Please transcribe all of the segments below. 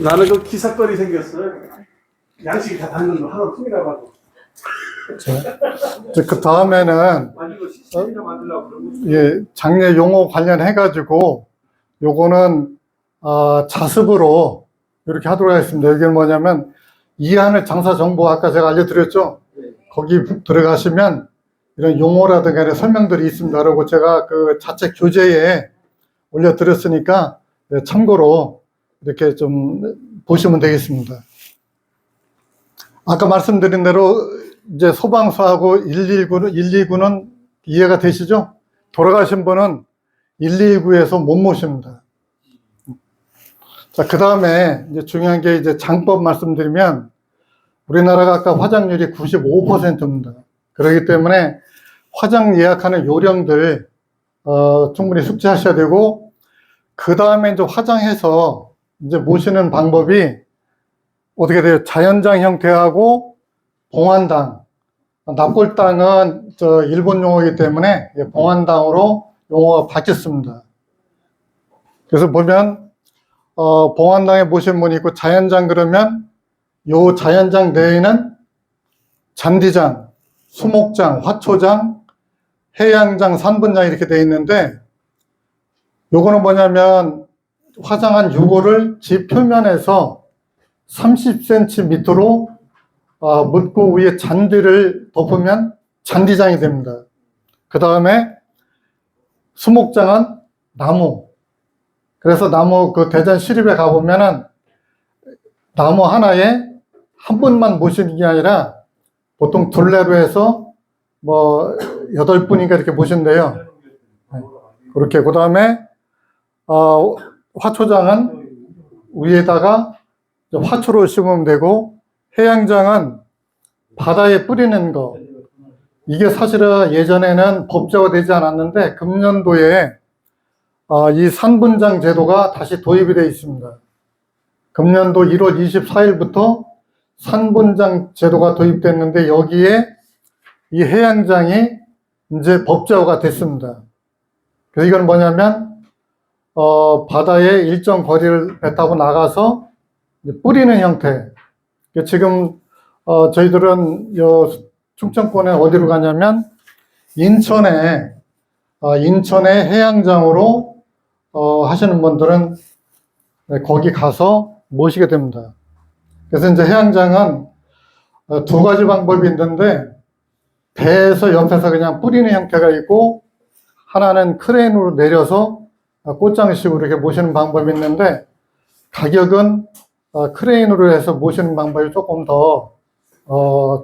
나는 그 기사거리 생겼어요. 양식이 다 닿는 거 하나 통이라고 하고. 그 다음에는 아니 이거 시스템이나 만들려고 그러면. 예, 장례 용어 관련해가지고 요거는 자습으로 이렇게 하도록 하겠습니다. 이게 뭐냐면 이한을 장사 정보 아까 제가 알려드렸죠. 거기 들어가시면 이런 용어라든가 이런 설명들이 있습니다. 그리고 제가 그 자체 교재에 올려드렸으니까 참고로 이렇게 좀 보시면 되겠습니다. 아까 말씀드린 대로 이제 소방서하고 119는 이해가 되시죠? 돌아가신 분은 119에서 못 모십니다. 자, 그 다음에 이제 중요한 게 이제 장법 말씀드리면 우리나라가 아까 화장률이 95%입니다. 그렇기 때문에 화장 예약하는 요령들 충분히 숙지하셔야 되고, 그 다음에 이제 화장해서 이제 모시는 방법이 어떻게 돼요? 자연장 형태하고 봉환당. 납골당은 일본 용어이기 때문에 봉환당으로 용어가 바뀌었습니다. 그래서 보면 봉환당에 모신 분이 있고 자연장 그러면 요 자연장 내에는 잔디장, 수목장, 화초장, 해양장, 산분장 이렇게 되어 있는데, 요거는 뭐냐면 화장한 유골을 집 표면에서 30cm 밑으로 묻고 위에 잔디를 덮으면 잔디장이 됩니다. 그 다음에 수목장은 나무. 그래서 나무 그 대전 시립에 가보면은 나무 하나에 한 분만 모시는 게 아니라 보통 둘레로 해서 뭐 8분인가 이렇게 모신대요. 그렇게. 그 다음에 화초장은 위에다가 화초를 심으면 되고, 해양장은 바다에 뿌리는 거. 이게 사실은 예전에는 법제화 되지 않았는데 금년도에 이 산분장 제도가 다시 도입이 되어 있습니다. 금년도 1월 24일부터 산분장 제도가 도입됐는데 여기에 이 해양장이 이제 법제화가 됐습니다. 그래서 이건 뭐냐면 바다에 일정 거리를 배 타고 나가서 뿌리는 형태. 지금 저희들은 충청권에 어디로 가냐면 인천에 해양장으로 하시는 분들은 거기 가서 모시게 됩니다. 그래서 이제 해양장은 두 가지 방법이 있는데, 배에서 옆에서 그냥 뿌리는 형태가 있고, 하나는 크레인으로 내려서 꽃장식으로 이렇게 모시는 방법이 있는데, 가격은 크레인으로 해서 모시는 방법이 조금 더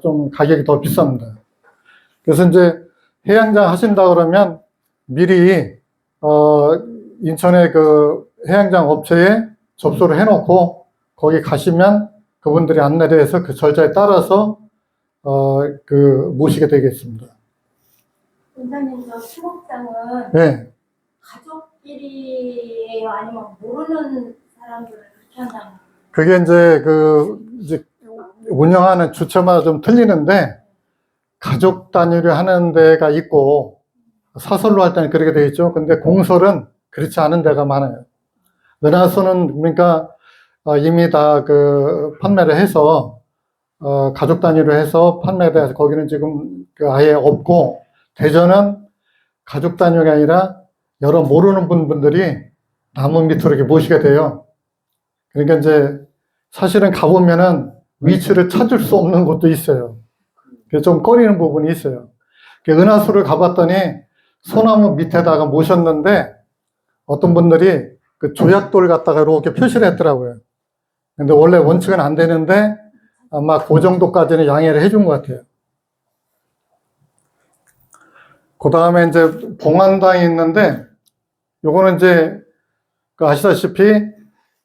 좀 가격이 더 비쌉니다. 그래서 이제 해양장 하신다 그러면 미리 인천의 그 해양장 업체에 접수를 해놓고 거기 가시면 그분들이 안내를 해서 그 절차에 따라서 모시게 되겠습니다. 원장님, 저 수목장은 네. 가족끼리예요? 아니면 모르는 사람들을 그렇게 한다는 거예요? 그게 이제 운영하는 주체마다 좀 틀리는데, 가족 단위로 하는 데가 있고 사설로 할 때는 그렇게 되어 있죠. 근데 공설은 그렇지 않은 데가 많아요. 은하수는 그러니까 이미 다 판매를 해서 가족 단위로 해서 판매를 해서 거기는 지금 아예 없고, 대전은 가족 단위가 아니라 여러 모르는 분들이 나무 밑으로 이렇게 모시게 돼요. 그러니까 이제 사실은 가보면은 위치를 찾을 수 없는 곳도 있어요. 그래서 좀 꺼리는 부분이 있어요. 은하수를 가봤더니 소나무 밑에다가 모셨는데 어떤 분들이 그 조약돌 갖다가 이렇게 표시를 했더라고요. 근데 원래 원칙은 안 되는데 아마 그 정도까지는 양해를 해준 것 같아요. 그 다음에 이제 봉환당이 있는데, 요거는 이제 아시다시피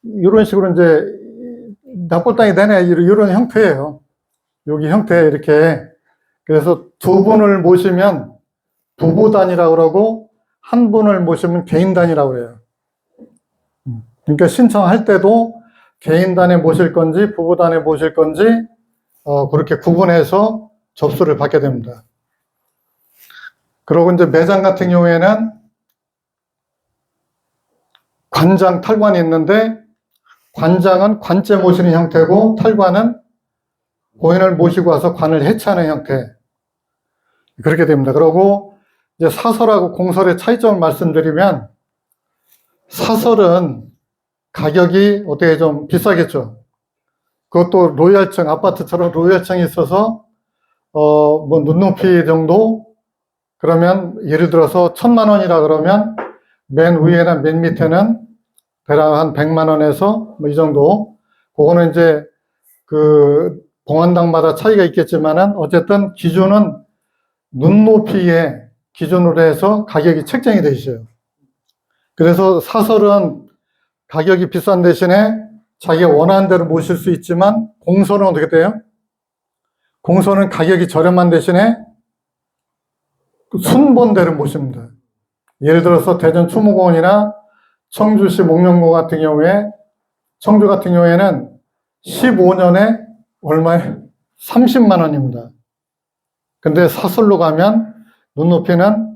이런 식으로 이제 납골당이 되네, 이런 형태예요. 여기 형태 이렇게. 그래서 두 분을 모시면 부부단이라고 그러고, 한 분을 모시면 개인단이라고 그래요. 그러니까 신청할 때도 개인단에 모실 건지 부부단에 모실 건지 그렇게 구분해서 접수를 받게 됩니다. 그리고 이제 매장 같은 경우에는 관장 탈관이 있는데 관장은 관제 모시는 형태고 탈관은 고인을 모시고 와서 관을 해체하는 형태. 그렇게 됩니다. 그리고 이제 사설하고 공설의 차이점을 말씀드리면 사설은 가격이 어떻게 좀 비싸겠죠. 그것도 로얄층, 아파트처럼 로얄층이 있어서 뭐 눈높이 정도 그러면 예를 들어서 1,000만 원이라 그러면 맨 위에나 맨 밑에는 대략 한 100만 원에서 뭐 이 정도. 그거는 이제 그 봉안당마다 차이가 있겠지만은 어쨌든 기준은 눈높이에 기준으로 해서 가격이 책정이 되어 있어요. 그래서 사설은 가격이 비싼 대신에 자기가 원하는 대로 모실 수 있지만 공설은 어떻게 돼요? 공설은 가격이 저렴한 대신에 순번대로 모십니다. 예를 들어서 대전 추모공원이나 청주시 목련공 같은 경우에 청주 같은 경우에는 15년에 얼마에 30만 원입니다. 근데 사설로 가면 눈높이는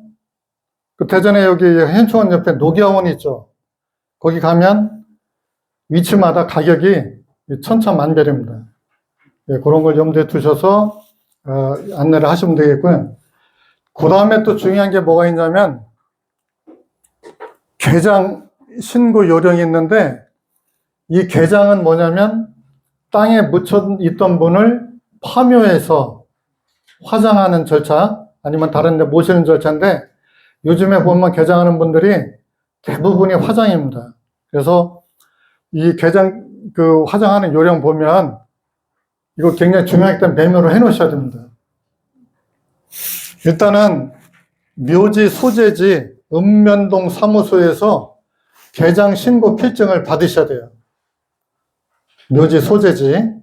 그 대전에 여기 현충원 옆에 녹야원이 있죠. 거기 가면 위치마다 가격이 천차만별입니다. 예, 그런 걸 염두에 두셔서 안내를 하시면 되겠고요. 그 다음에 또 중요한 게 뭐가 있냐면 개장 신고 요령이 있는데 이 개장은 뭐냐면 땅에 묻혀 있던 분을 파묘해서 화장하는 절차 아니면 다른 데 모시는 절차인데 요즘에 보면 개장하는 분들이 대부분이 화장입니다. 그래서 이 개장 그 화장하는 요령 보면 이거 굉장히 중요하기 때문에 메모를 해 놓으셔야 됩니다. 일단은 묘지 소재지 읍면동 사무소에서 개장 신고 필증을 받으셔야 돼요. 묘지 소재지.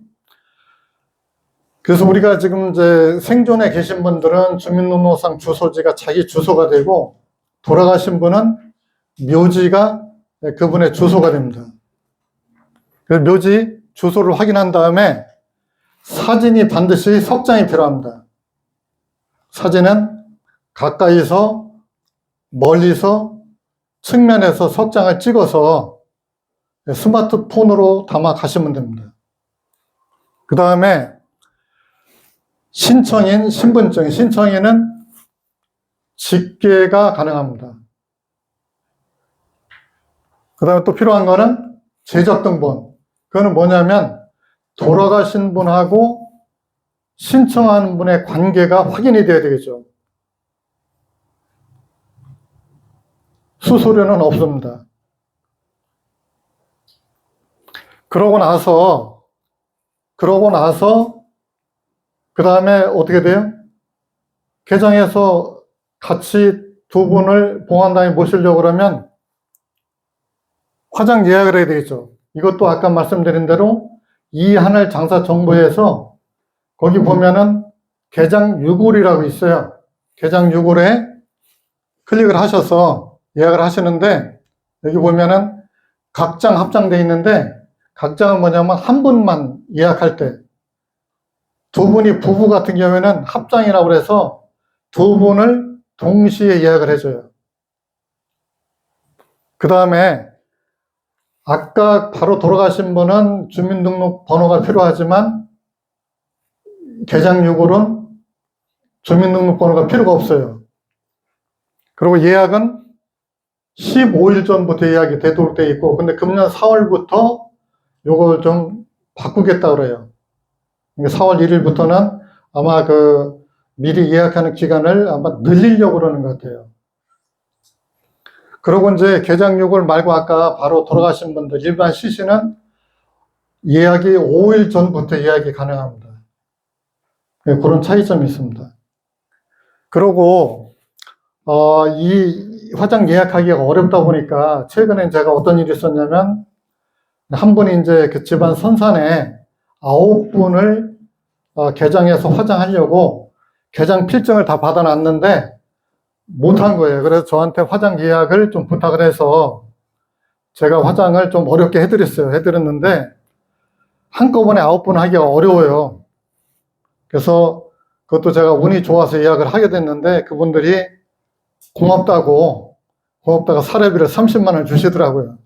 그래서 우리가 지금 이제 생존에 계신 분들은 주민등록상 주소지가 자기 주소가 되고 돌아가신 분은 묘지가 그분의 주소가 됩니다. 그래서 묘지 주소를 확인한 다음에 사진이 반드시 석장이 필요합니다. 사진은 가까이서 멀리서 측면에서 석장을 찍어서 스마트폰으로 담아 가시면 됩니다. 그 다음에 신청인 신분증, 신청인은 직계가 가능합니다. 그 다음에 또 필요한 거는 제적등본. 그거는 뭐냐면 돌아가신 분하고 신청하는 분의 관계가 확인이 돼야 되겠죠. 수수료는 없습니다. 그러고 나서 그 다음에 어떻게 돼요? 개장해서 같이 두 분을 봉안당에 모시려고 그러면 화장 예약을 해야 되겠죠. 이것도 아까 말씀드린 대로 이하늘 장사정보에서 거기 보면은 개장 유골이라고 있어요. 개장 유골에 클릭을 하셔서 예약을 하시는데 여기 보면은 각장 합장되어 있는데 각장은 뭐냐면 한 분만 예약할 때 두 분이 부부 같은 경우에는 합장이라고 해서 두 분을 동시에 예약을 해줘요. 그 다음에 아까 바로 돌아가신 분은 주민등록 번호가 필요하지만 개장 유골은 주민등록 번호가 필요가 없어요. 그리고 예약은 15일 전부터 예약이 되도록 되어 있고 근데 금년 4월부터 요걸 좀 바꾸겠다 그래요. 4월 1일부터는 아마 그 미리 예약하는 기간을 아마 늘리려고 그러는 것 같아요. 그리고 이제 개장 유골 말고 아까 바로 돌아가신 분들 일반 CC는 예약이 5일 전부터 예약이 가능합니다. 그런 차이점이 있습니다. 그리고 이 화장 예약하기가 어렵다 보니까 최근에 제가 어떤 일이 있었냐면 한 분이 이제 그 집안 선산에 9분을 개장해서 화장하려고 개장 필증을 다 받아놨는데 못한 거예요. 그래서 저한테 화장 예약을 좀 부탁을 해서 제가 화장을 좀 어렵게 해드렸는데 한꺼번에 9분 하기가 어려워요. 그래서 그것도 제가 운이 좋아서 예약을 하게 됐는데 그분들이 고맙다가 사례비를 30만 원 주시더라고요.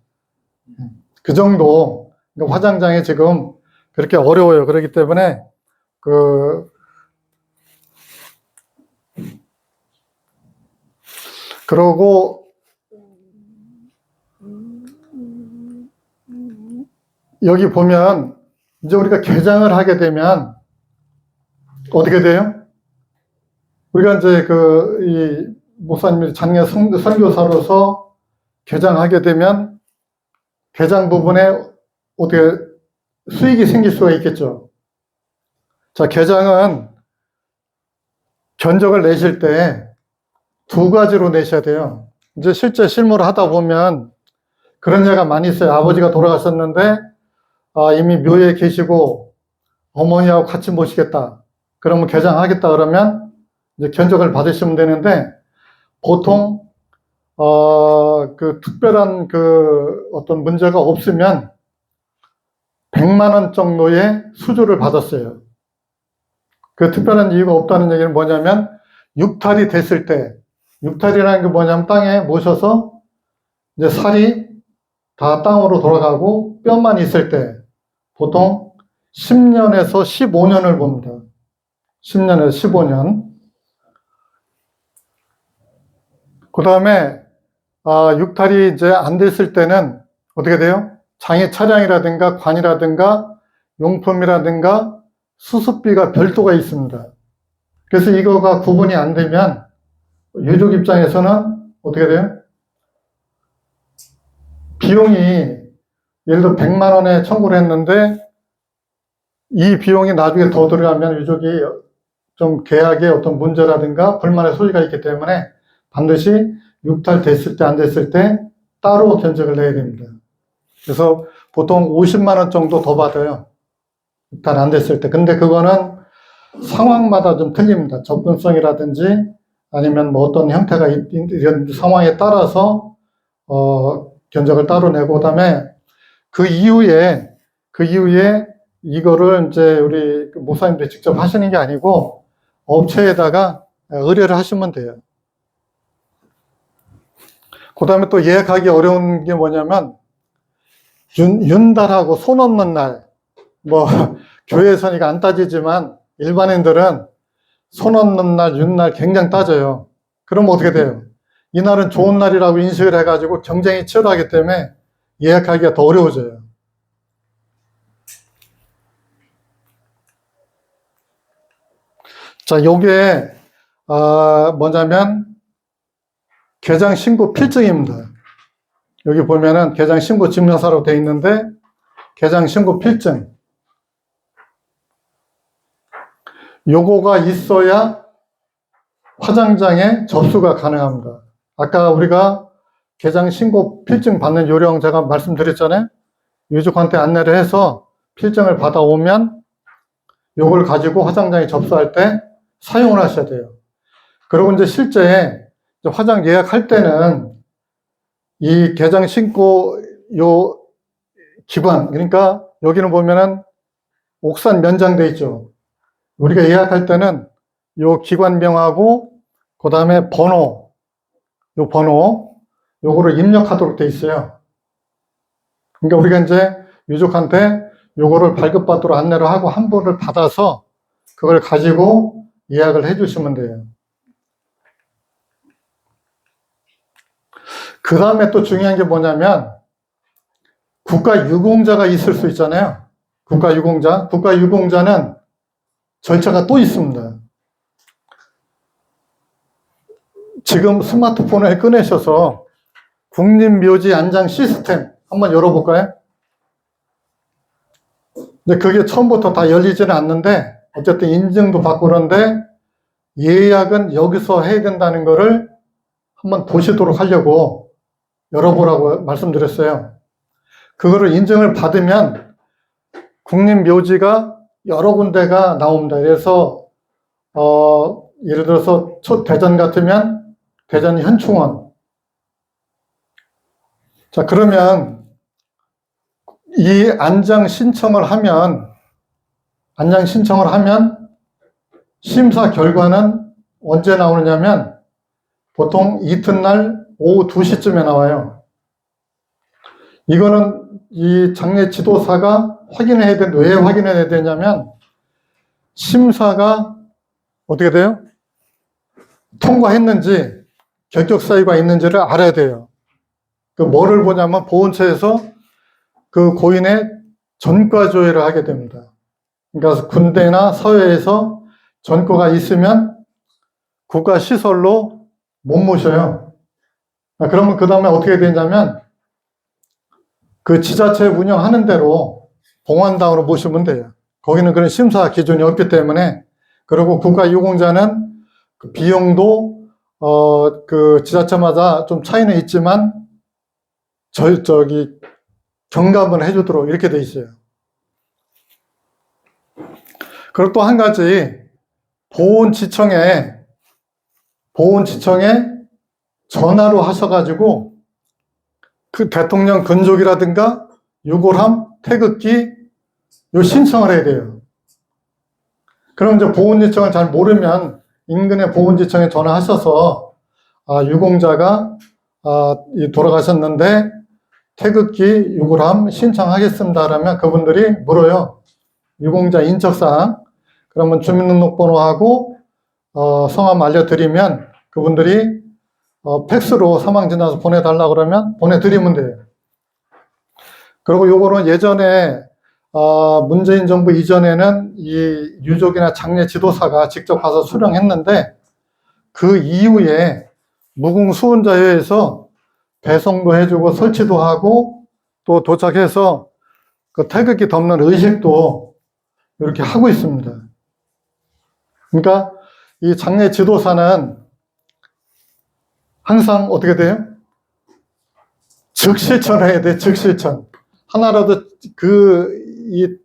그 정도 그러니까 화장장이 지금 그렇게 어려워요. 그렇기 때문에 그러고 여기 보면 이제 우리가 개장을 하게 되면 어떻게 돼요? 우리가 이제 이 목사님이 장례 선교사로서 개장하게 되면 개장 부분에 어떻게 수익이 생길 수가 있겠죠. 자, 개장은 견적을 내실 때 두 가지로 내셔야 돼요. 이제 실제 실무를 하다 보면 그런 예가 많이 있어요. 아버지가 돌아가셨는데 이미 묘에 계시고 어머니하고 같이 모시겠다. 그러면 개장하겠다 그러면 이제 견적을 받으시면 되는데 보통 그 특별한 어떤 문제가 없으면 100만 원 정도의 수주를 받았어요. 그 특별한 이유가 없다는 얘기는 뭐냐면 육탈이 됐을 때, 육탈이라는 게 뭐냐면 땅에 모셔서 이제 살이 다 땅으로 돌아가고 뼈만 있을 때 보통 10년에서 15년을 봅니다. 10년에서 15년. 그 다음에 육탈이 이제 안 됐을 때는 어떻게 돼요? 장애 차량이라든가 관이라든가 용품이라든가 수습비가 별도가 있습니다. 그래서 이거가 구분이 안 되면 유족 입장에서는 어떻게 돼요? 비용이 예를 들어 100만 원에 청구를 했는데 이 비용이 나중에 더 들어가면 유족이 좀 계약에 어떤 문제라든가 불만의 소지가 있기 때문에 반드시 육탈 됐을 때 안 됐을 때 따로 견적을 내야 됩니다. 그래서 보통 50만 원 정도 더 받아요. 육탈 안 됐을 때. 근데 그거는 상황마다 좀 틀립니다. 접근성이라든지 아니면 뭐 어떤 형태가 이런 상황에 따라서 견적을 따로 내고 그다음에 그 이후에 이거를 이제 우리 목사님들이 직접 하시는 게 아니고 업체에다가 의뢰를 하시면 돼요. 그 다음에 또 예약하기 어려운 게 뭐냐면 윤달하고 손 얹는 날, 뭐 교회에서는 이거 안 따지지만 일반인들은 손 얹는 날, 윤날 굉장히 따져요. 그럼 어떻게 돼요? 이날은 좋은 날이라고 인식을 해가지고 경쟁이 치열하기 때문에 예약하기가 더 어려워져요. 자, 요게 뭐냐면 개장 신고 필증입니다. 여기 보면은 개장 신고 증명서라고 되어 있는데 개장 신고 필증 요거가 있어야 화장장에 접수가 가능합니다. 아까 우리가 개장 신고 필증 받는 요령 제가 말씀드렸잖아요. 유족한테 안내를 해서 필증을 받아오면 요걸 가지고 화장장에 접수할 때 사용을 하셔야 돼요. 그리고 이제 실제 화장 예약할 때는 이 개장 신고 요 기관, 그러니까 여기는 보면은 옥산 면장돼 있죠. 우리가 예약할 때는 요 기관명하고 그 다음에 번호, 요거를 입력하도록 돼 있어요. 그러니까 우리가 이제 유족한테 요거를 발급받도록 안내를 하고 한부를 받아서 그걸 가지고 예약을 해 주시면 돼요. 그 다음에 또 중요한 게 뭐냐면 국가유공자가 있을 수 있잖아요. 국가유공자는 절차가 또 있습니다. 지금 스마트폰을 꺼내셔서 국립묘지 안장 시스템 한번 열어볼까요? 근데 그게 처음부터 다 열리지는 않는데 어쨌든 인증도 받고 그런데 예약은 여기서 해야 된다는 거를 한번 보시도록 하려고 열어보라고 말씀드렸어요. 그거를 인증을 받으면 국립묘지가 여러 군데가 나옵니다. 그래서 예를 들어서 대전 같으면 대전 현충원. 자, 그러면 이 안장 신청을 하면 심사 결과는 언제 나오느냐면 보통 이튿날 오후 2시쯤에 나와요. 이거는 이 장례 지도사가 확인을 해야 되는데, 왜 확인을 해야 되냐면, 심사가 어떻게 돼요? 통과했는지, 결격 사유가 있는지를 알아야 돼요. 그 뭐를 보냐면, 보훈처에서 그 고인의 전과 조회를 하게 됩니다. 그러니까 군대나 사회에서 전과가 있으면 국가시설로 못 모셔요. 그러면 그 다음에 어떻게 되냐면 그 지자체 운영하는 대로 봉안당으로 모시면 돼요. 거기는 그런 심사 기준이 없기 때문에. 그리고 국가유공자는 그 비용도 그 지자체마다 좀 차이는 있지만 경감을 해주도록 이렇게 돼 있어요. 그리고 또 한 가지, 보훈지청에 전화로 하셔가지고 그 대통령 근족이라든가 유골함, 태극기 요 신청을 해야 돼요. 그럼 이제 보훈지청을 잘 모르면 인근의 보훈지청에 전화하셔서 유공자가 돌아가셨는데 태극기, 유골함 신청하겠습니다. 그러면 그분들이 물어요. 유공자 인적사항. 그러면 주민등록번호하고 성함 알려드리면 그분들이 팩스로 사망 진단서 보내달라고 그러면 보내드리면 돼요. 그리고 요거는 예전에 문재인 정부 이전에는 이 유족이나 장례 지도사가 직접 가서 수령했는데 그 이후에 무궁수훈자회에서 배송도 해주고 설치도 하고 또 도착해서 그 태극기 덮는 의식도 이렇게 하고 있습니다. 그러니까 이 장례 지도사는 항상 어떻게 돼요? 즉실천해야 돼, 즉실천. 하나라도 이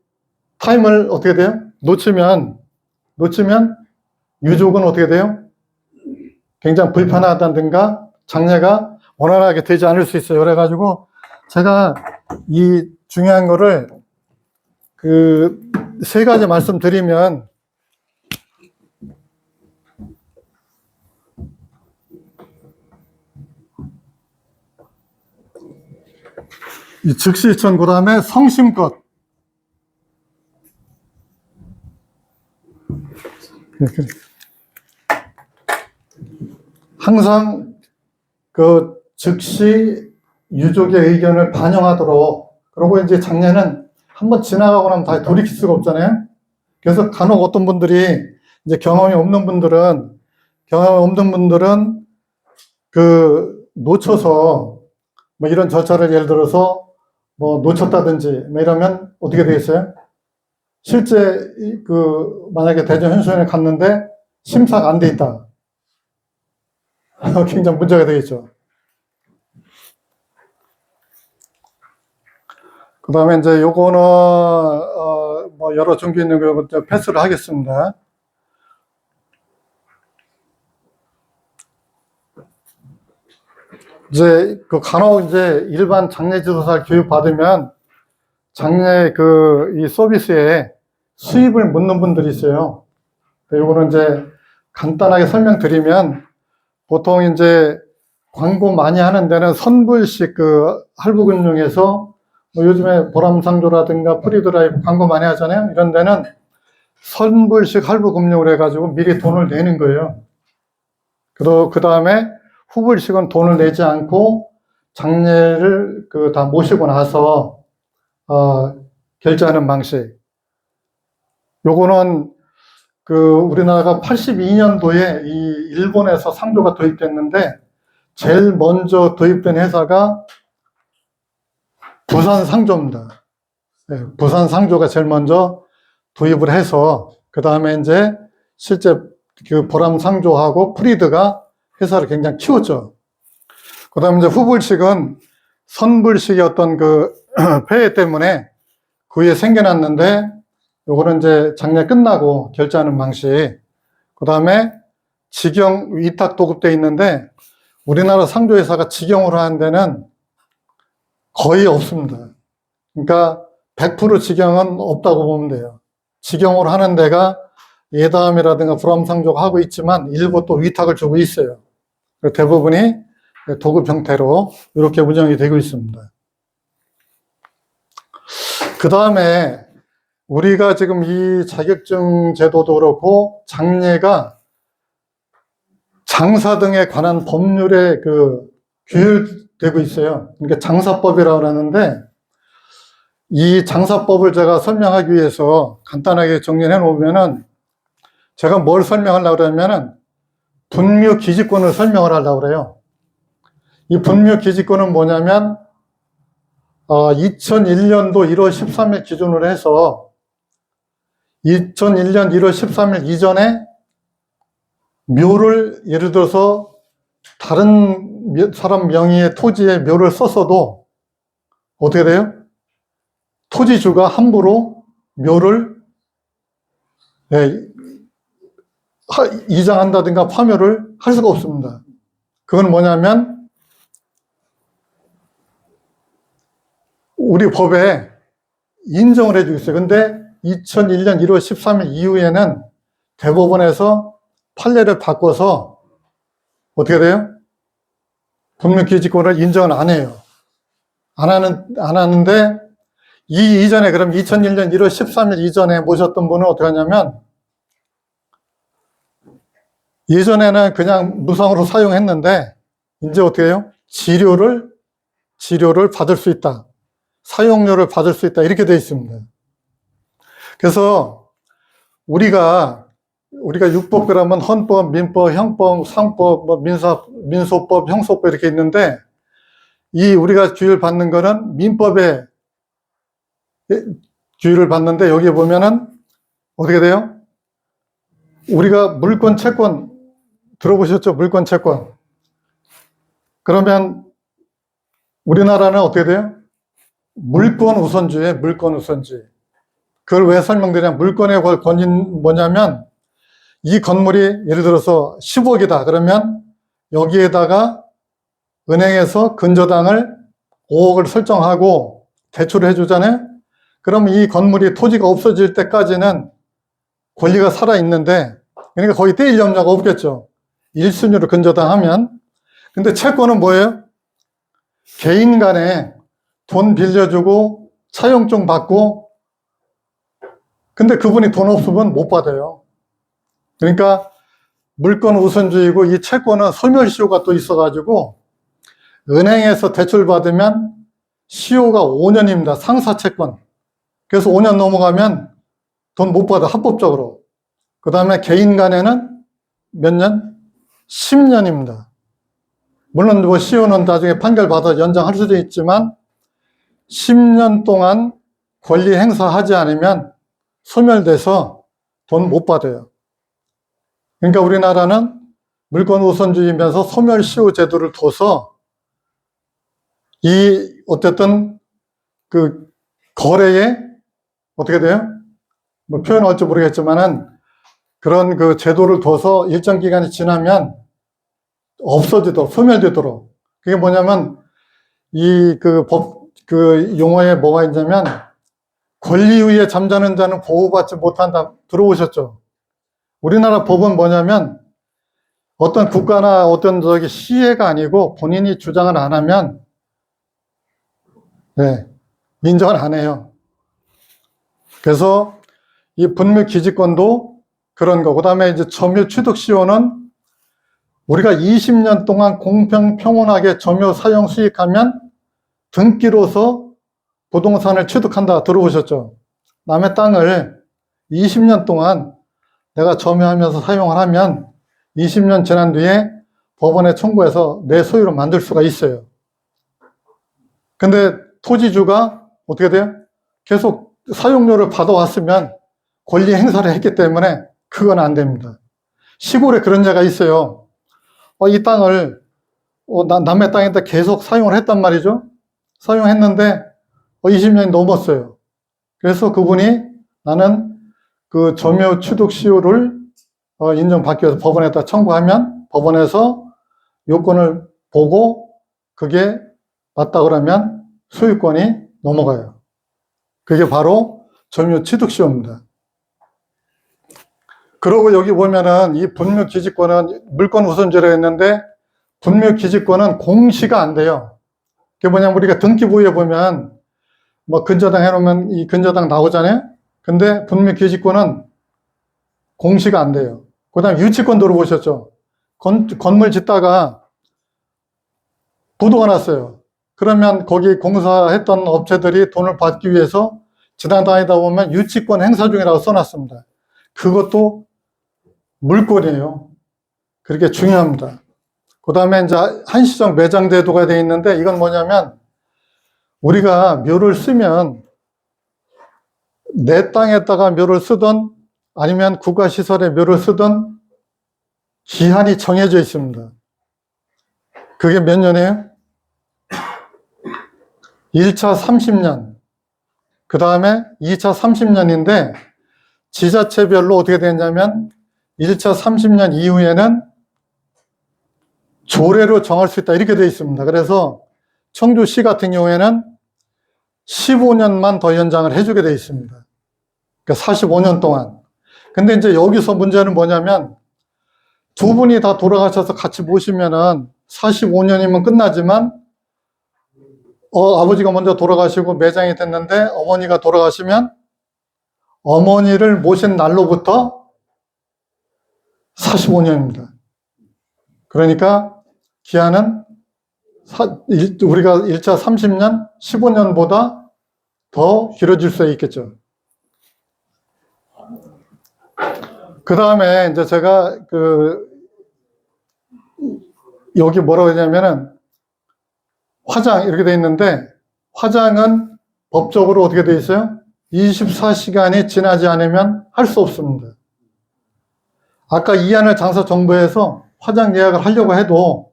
타임을 어떻게 돼요? 놓치면 유족은 어떻게 돼요? 굉장히 불편하다든가 장례가 원활하게 되지 않을 수 있어요. 그래가지고 제가 이 중요한 거를 그 세 가지 말씀드리면 이 즉실천, 그 다음에 성심껏. 항상 그 즉시 유족의 의견을 반영하도록. 그리고 이제 장례는 한번 지나가고 나면 다시 돌이킬 수가 없잖아요. 그래서 간혹 어떤 분들이 이제 경험이 없는 분들은 그 놓쳐서 뭐 이런 절차를 예를 들어서 뭐 놓쳤다든지 뭐 이러면 어떻게 되겠어요? 실제 만약에 대전 현수원에 갔는데 심사가 안 돼 있다. 굉장히 문제가 되겠죠. 그 다음에 이제 요거는 뭐 여러 종교 있는 거 패스를 하겠습니다. 이제 간혹 이제 일반 장례 지도사 교육 받으면 장례 이 서비스에 수입을 묻는 분들이 있어요. 요거는 이제 간단하게 설명드리면 보통 이제 광고 많이 하는 데는 선불식 할부금융에서 뭐 요즘에 보람상조라든가 프리드라이브 광고 많이 하잖아요. 이런 데는 선불식 할부금융을 해가지고 미리 돈을 내는 거예요. 그 다음에 후불식은 돈을 내지 않고 장례를 다 모시고 나서 결제하는 방식. 요거는 우리나라가 82년도에 이 일본에서 상조가 도입됐는데 제일 먼저 도입된 회사가 부산상조입니다. 네, 부산상조가 제일 먼저 도입을 해서 그 다음에 이제 실제 보람상조하고 프리드가 회사를 굉장히 키웠죠. 그 다음에 이제 후불식은 선불식의 어떤 폐해 때문에 그 위에 생겨났는데 요거는 이제 장례 끝나고 결제하는 방식. 그 다음에 직영 위탁 도급돼 있는데 우리나라 상조회사가 직영으로 하는 데는 거의 없습니다. 그러니까 100% 직영은 없다고 보면 돼요. 직영으로 하는 데가 예담이라든가 불암상조가 하고 있지만 일부 또 위탁을 주고 있어요. 대부분이 도급 형태로 이렇게 운영이 되고 있습니다. 그 다음에 우리가 지금 이 자격증 제도도 그렇고 장례가 장사 등에 관한 법률에 규율되고 있어요. 그러니까 장사법이라고 하는데 이 장사법을 제가 설명하기 위해서 간단하게 정리해 놓으면은 제가 뭘 설명하려고 그러면은 분묘기지권을 설명을 하려고 그래요. 이 분묘기지권은 뭐냐면 2001년도 1월 13일 기준으로 해서 2001년 1월 13일 이전에 묘를 예를 들어서 다른 사람 명의의 토지에 묘를 썼어도 어떻게 돼요? 토지주가 함부로 묘를 이장한다든가 파묘를 할 수가 없습니다. 그건 뭐냐면 우리 법에 인정을 해주고 있어요. 근데 2001년 1월 13일 이후에는 대법원에서 판례를 바꿔서 어떻게 돼요? 분묘기지권을 인정을 안 해요. 안 하는데 이 이전에 그럼 2001년 1월 13일 이전에 모셨던 분은 어떻게 하냐면 예전에는 그냥 무상으로 사용했는데 이제 어떻게 해요? 지료를 받을 수 있다. 사용료를 받을 수 있다. 이렇게 되어 있습니다. 그래서 우리가 육법 그러면 헌법, 민법, 형법, 상법, 민소법, 형소법 이렇게 있는데 이 우리가 규율 받는 거는 민법에 규율을 받는데 여기 보면은 어떻게 돼요? 우리가 물권, 채권 들어보셨죠? 물권, 채권. 그러면 우리나라는 어떻게 돼요? 물권 우선주의에 물권 우선주의. 그걸 왜 설명드리냐면 물권의 권인 뭐냐면 이 건물이 예를 들어서 10억이다. 그러면 여기에다가 은행에서 근저당을 5억을 설정하고 대출을 해주잖아요. 그러면 이 건물이 토지가 없어질 때까지는 권리가 살아있는데 그러니까 거의 떼일 염려가 없겠죠. 1순위로 근저당하면. 근데 채권은 뭐예요? 개인 간에 돈 빌려주고 차용증 받고 근데 그분이 돈 없으면 못 받아요. 그러니까 물권 우선주의고 이 채권은 소멸시효가 또 있어가지고 은행에서 대출 받으면 시효가 5년입니다. 상사채권. 그래서 5년 넘어가면 돈 못 받아 합법적으로. 그 다음에 개인 간에는 몇 년? 10년입니다. 물론 뭐 시효는 나중에 판결 받아 연장할 수도 있지만 10년 동안 권리 행사하지 않으면 소멸돼서 돈 못 받아요. 그러니까 우리나라는 물권 우선주의면서 소멸시효 제도를 둬서 어쨌든 그 거래에 어떻게 돼요? 뭐 표현할지 모르겠지만은 그런 그 제도를 둬서 일정 기간이 지나면 없어지도록, 소멸되도록. 그게 뭐냐면 그 용어에 뭐가 있냐면 권리 위에 잠자는 자는 보호받지 못한다. 들어보셨죠? 우리나라 법은 뭐냐면 어떤 국가나 어떤 시혜가 아니고 본인이 주장을 안 하면 인정을 안 해요. 그래서 이 분묘기지권도 그런 거. 그 다음에 이제 점유 취득시효는 우리가 20년 동안 공평 평온하게 점유 사용 수익하면 등기로서 부동산을 취득한다. 들어보셨죠? 남의 땅을 20년 동안 내가 점유하면서 사용을 하면 20년 지난 뒤에 법원에 청구해서 내 소유로 만들 수가 있어요. 근데 토지주가 어떻게 돼요? 계속 사용료를 받아왔으면 권리 행사를 했기 때문에 그건 안 됩니다. 시골에 그런 데가 있어요. 이 땅을 남의 땅에다 계속 사용을 했단 말이죠. 사용했는데 20년이 넘었어요. 그래서 그분이 나는 그 점유 취득 시효를 인정받기 위해서 법원에다 청구하면 법원에서 요건을 보고 그게 맞다 그러면 소유권이 넘어가요. 그게 바로 점유 취득 시효입니다. 그리고 여기 보면은 이 분묘기지권은 물권 우선제로 했는데 분묘기지권은 공시가 안 돼요. 그게 뭐냐면 우리가 등기부에 보면 뭐 근저당 해놓으면 이 근저당 나오잖아요. 근데 분명 기지권은 공시가 안 돼요. 그 다음에 유치권 들어보셨죠? 건물 짓다가 부도가 났어요. 그러면 거기 공사했던 업체들이 돈을 받기 위해서 지나다니다 보면 유치권 행사 중이라고 써놨습니다. 그것도 물권이에요. 그렇게 중요합니다. 그 다음에 이제 한시적 매장 제도가 되어 있는데 이건 뭐냐면 우리가 묘를 쓰면 내 땅에다가 묘를 쓰든 아니면 국가시설에 묘를 쓰든 기한이 정해져 있습니다. 그게 몇 년이에요? 1차 30년, 그 다음에 2차 30년인데 지자체별로 어떻게 되냐면 1차 30년 이후에는 조례로 정할 수 있다 이렇게 되어 있습니다. 그래서 청주시 같은 경우에는 15년만 더 연장을 해주게 되어 있습니다. 그러니까 45년 동안. 근데 이제 여기서 문제는 뭐냐면 두 분이 다 돌아가셔서 같이 모시면은 45년이면 끝나지만 아버지가 먼저 돌아가시고 매장이 됐는데 어머니가 돌아가시면 어머니를 모신 날로부터 45년입니다. 그러니까 기한은 우리가 1차 30년, 15년보다 더 길어질 수 있겠죠. 그 다음에 이제 제가 여기 뭐라고 하냐면은 화장 이렇게 돼 있는데 화장은 법적으로 어떻게 돼 있어요? 24시간이 지나지 않으면 할 수 없습니다. 아까 이한을 장사정보에서 화장 예약을 하려고 해도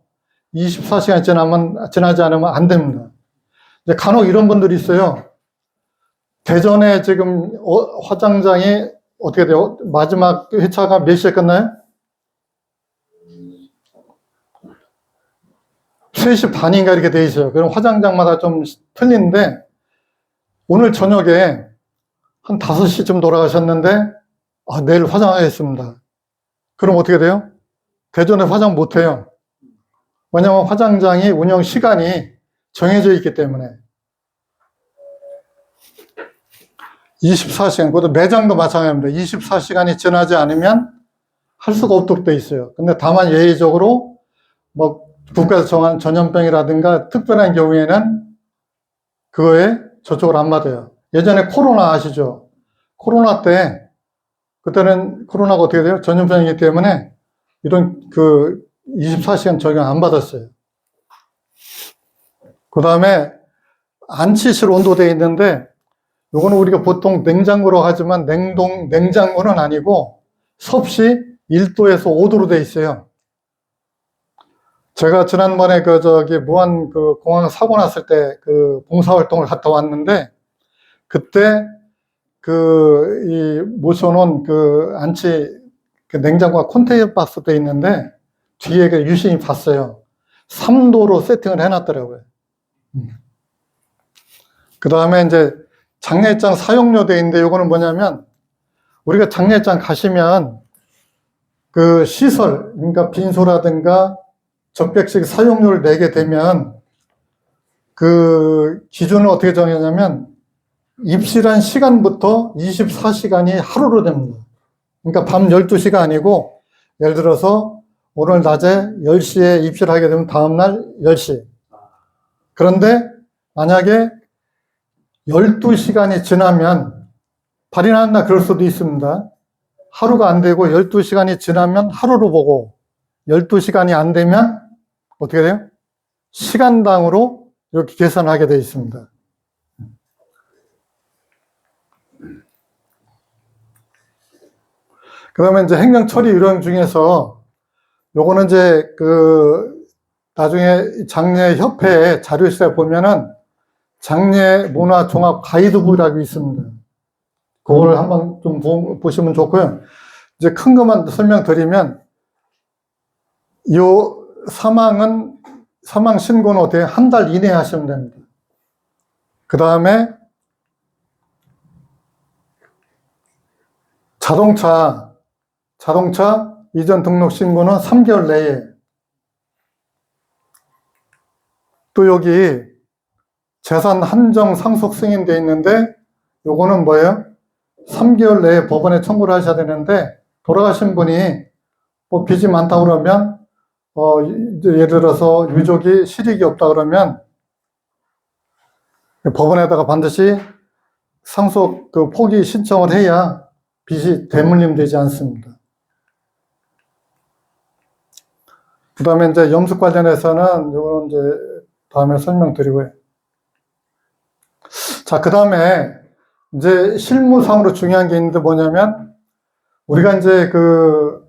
24시간이 지나지 않으면 안 됩니다. 이제 간혹 이런 분들이 있어요. 대전에 지금 화장장이 어떻게 돼요? 마지막 회차가 몇 시에 끝나요? 3시 반인가 이렇게 돼 있어요. 그럼 화장장마다 좀 틀리는데 오늘 저녁에 한 5시쯤 돌아가셨는데 내일 화장하겠습니다. 그럼 어떻게 돼요? 대전에 화장 못해요. 왜냐하면 화장장이 운영 시간이 정해져 있기 때문에 24시간, 그것도 매장도 마찬가지입니다. 24시간이 지나지 않으면 할 수가 없도록 돼 있어요. 근데 다만 예외적으로 뭐 국가에서 정한 전염병이라든가 특별한 경우에는 그거에 저쪽을 안 받아요. 예전에 코로나 아시죠? 코로나 때 그때는 코로나가 어떻게 돼요? 전염병이기 때문에 이런 24시간 적용 안 받았어요. 그 다음에 안치실 온도되어 있는데 요거는 우리가 보통 냉장고로 하지만 냉장고는 아니고 섭씨 1도에서 5도로 되어 있어요. 제가 지난번에 무안 공항 사고 났을 때 봉사활동을 갔다 왔는데 그때 이 모셔놓은 안치 냉장고가 컨테이너 박스 돼 있는데 뒤에 유심히 봤어요. 3도로 세팅을 해놨더라고요. 그 다음에 이제 장례장 사용료 돼 있는데 요거는 뭐냐면 우리가 장례장 가시면 시설, 그러니까 빈소라든가 접객식 사용료를 내게 되면 기준을 어떻게 정했냐면 입실한 시간부터 24시간이 하루로 됩니다. 그러니까 밤 12시가 아니고 예를 들어서 오늘 낮에 10시에 입실하게 되면 다음날 10시. 그런데 만약에 12시간이 지나면 발인하는 날 그럴 수도 있습니다. 하루가 안 되고 12시간이 지나면 하루로 보고 12시간이 안 되면 어떻게 돼요? 시간당으로 이렇게 계산하게 되어 있습니다. 그 다음에 이제 행정 처리 요령 중에서 요거는 이제 나중에 장례협회 자료실에 보면은 장례 문화 종합 가이드북이라고 있습니다. 그걸 한번 좀 보시면 좋고요. 이제 큰 것만 설명드리면 요 사망 신고는 어떻게 한 달 이내에 하시면 됩니다. 그 다음에 자동차 이전 등록 신고는 3개월 내에. 또 여기 재산 한정 상속 승인돼 있는데 요거는 뭐예요? 3개월 내에 법원에 청구를 하셔야 되는데 돌아가신 분이 뭐 빚이 많다 그러면 예를 들어서 유족이 실익이 없다 그러면 법원에다가 반드시 상속 그 포기 신청을 해야 빚이 대물림되지 않습니다. 그 다음에 이제 염습 관련해서는 요건 이제 다음에 설명드리고요. 자, 그 다음에 이제 실무상으로 중요한 게 있는데 뭐냐면 우리가 이제 그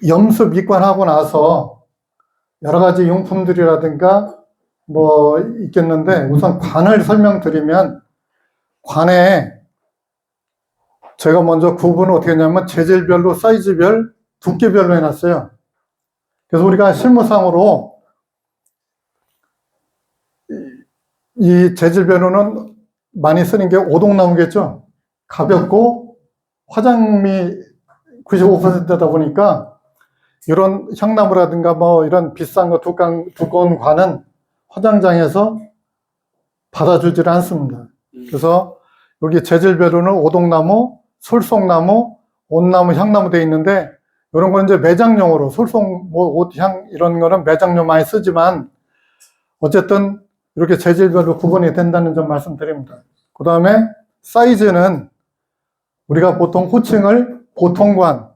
염습 입관하고 나서 여러 가지 용품들이라든가 뭐 있겠는데 우선 관을 설명드리면 관에 제가 먼저 구분을 어떻게 했냐면 재질별로 사이즈별 두께별로 해놨어요. 그래서 우리가 실무상으로 이 재질별로는 많이 쓰는 게 오동나무겠죠. 가볍고 화장미 95%다 보니까 이런 향나무라든가 뭐 이런 비싼 거 두꺼운 관은 화장장에서 받아주질 않습니다. 그래서 여기 재질별로는 오동나무, 솔송나무, 온나무, 향나무 되어 있는데 이런 건 이제 매장용으로 솔송, 뭐 옷향 이런 거는 매장용 많이 쓰지만 어쨌든 이렇게 재질별로 구분이 된다는 점 말씀드립니다. 그 다음에 사이즈는 우리가 보통 호칭을 보통관,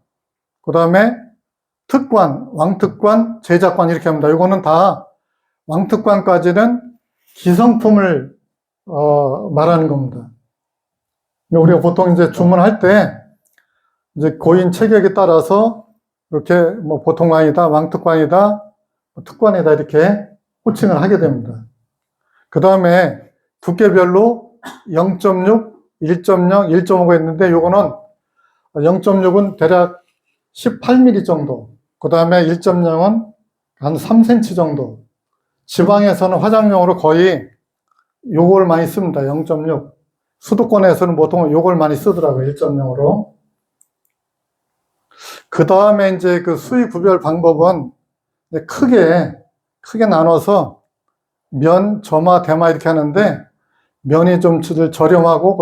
그 다음에 특관, 왕특관, 제작관 이렇게 합니다. 이거는 다 왕특관까지는 기성품을 말하는 겁니다. 우리가 보통 이제 주문할 때 이제 고인 체격에 따라서 이렇게 뭐 보통관이다, 왕특관이다, 특관이다 이렇게 호칭을 하게 됩니다. 그 다음에 두께별로 0.6, 1.0, 1.5가 있는데 요거는 0.6은 대략 18mm 정도, 그 다음에 1.0은 한 3cm 정도. 지방에서는 화장용으로 거의 요걸 많이 씁니다. 0.6. 수도권에서는 보통 요걸 많이 쓰더라고요. 1.0으로. 그 다음에 이제 그 수위 구별 방법은 크게 나눠서 면, 점화, 대마 이렇게 하는데 면이 좀 저렴하고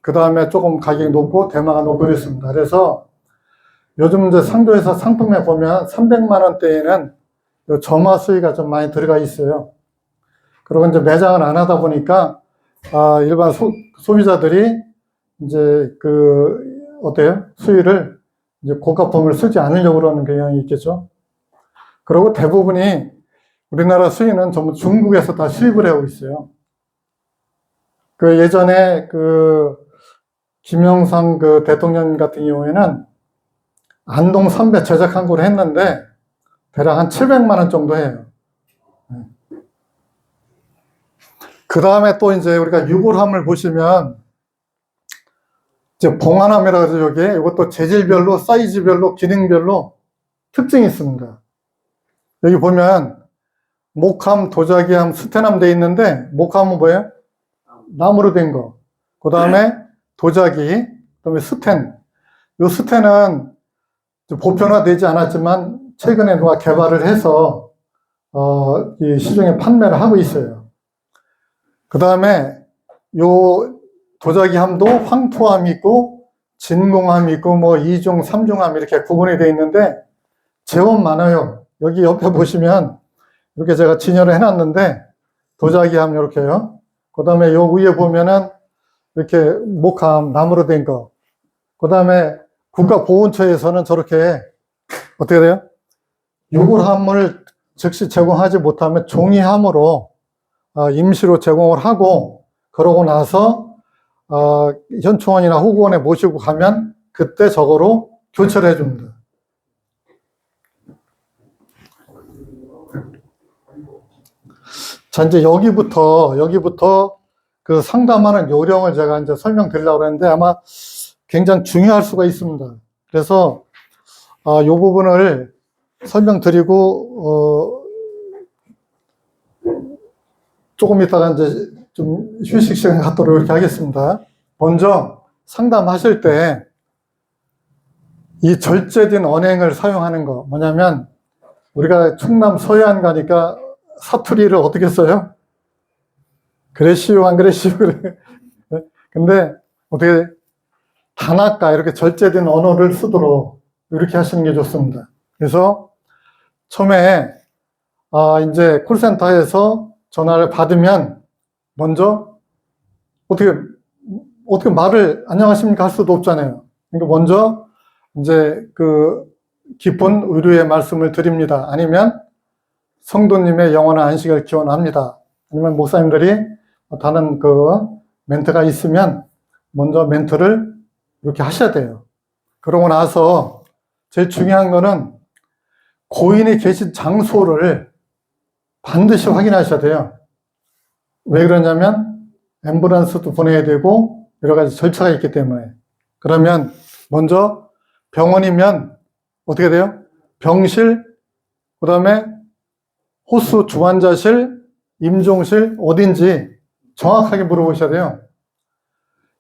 그 다음에 조금 가격이 높고 대마가 높고 그랬습니다. 그래서 요즘 이제 상조회사 상품에 보면 300만 원대에는 점화 수위가 좀 많이 들어가 있어요. 그리고 이제 매장을 안 하다 보니까 일반 소비자들이 이제 어때요? 수위를 이제 고가품을 쓰지 않으려고 그러는 경향이 있겠죠. 그리고 대부분이 우리나라 수위는 전부 중국에서 다 수입을 해오고 있어요. 예전에 김영삼 대통령 같은 경우에는 안동 선배 제작한 걸 했는데 대략 한 700만 원 정도 해요. 그 다음에 또 이제 우리가 유골함을 보시면 이제 봉안함이라고 해서 여기에 이것도 재질별로, 사이즈별로, 기능별로 특징이 있습니다. 여기 보면 목함, 도자기함, 스텐함 되어 있는데 목함은 뭐예요? 나무로 된 거. 그 다음에 도자기, 그 다음에 스텐. 이 스텐은 보편화되지 않았지만 최근에 누가 개발을 해서 이 시중에 판매를 하고 있어요. 그 다음에 요 도자기함도 황토함이 있고 진공함이 있고 뭐 2중, 3중함 이렇게 구분이 되어 있는데 제법 많아요. 여기 옆에 보시면 이렇게 제가 진열을 해놨는데 도자기함 이렇게요. 그 다음에 요 위에 보면은 이렇게 목함, 나무로 된 거. 그 다음에 국가보훈처에서는 저렇게 어떻게 돼요? 유골함을 즉시 제공하지 못하면 종이함으로 임시로 제공을 하고 그러고 나서 현충원이나 후구원에 모시고 가면 그때 저거로 교체를 해줍니다. 자, 이제 여기부터 그 상담하는 요령을 제가 이제 설명드리려고 했는데 아마 굉장히 중요할 수가 있습니다. 그래서 이 부분을 설명드리고 조금 있다가 이제 좀 휴식 시간 갖도록 이렇게 하겠습니다. 먼저 상담하실 때 이 절제된 언행을 사용하는 거 뭐냐면 우리가 충남 서해안 가니까 사투리를 어떻게 써요? 그래시오, 안 그래시오, 그래. 근데 어떻게 단아까 이렇게 절제된 언어를 쓰도록 이렇게 하시는 게 좋습니다. 그래서 처음에 이제 콜센터에서 전화를 받으면 먼저 어떻게 말을 안녕하십니까 할 수도 없잖아요. 그러니까 먼저 이제 그 깊은 의료의 말씀을 드립니다. 아니면 성도님의 영원한 안식을 기원합니다. 아니면 목사님들이 다른 그 멘트가 있으면 먼저 멘트를 이렇게 하셔야 돼요. 그러고 나서 제일 중요한 거는 고인이 계신 장소를 반드시 확인하셔야 돼요. 왜 그러냐면 앰뷸런스도 보내야 되고 여러 가지 절차가 있기 때문에. 그러면 먼저 병원이면 어떻게 돼요? 병실, 그 다음에 호수 주환자실, 임종실 어딘지 정확하게 물어보셔야 돼요.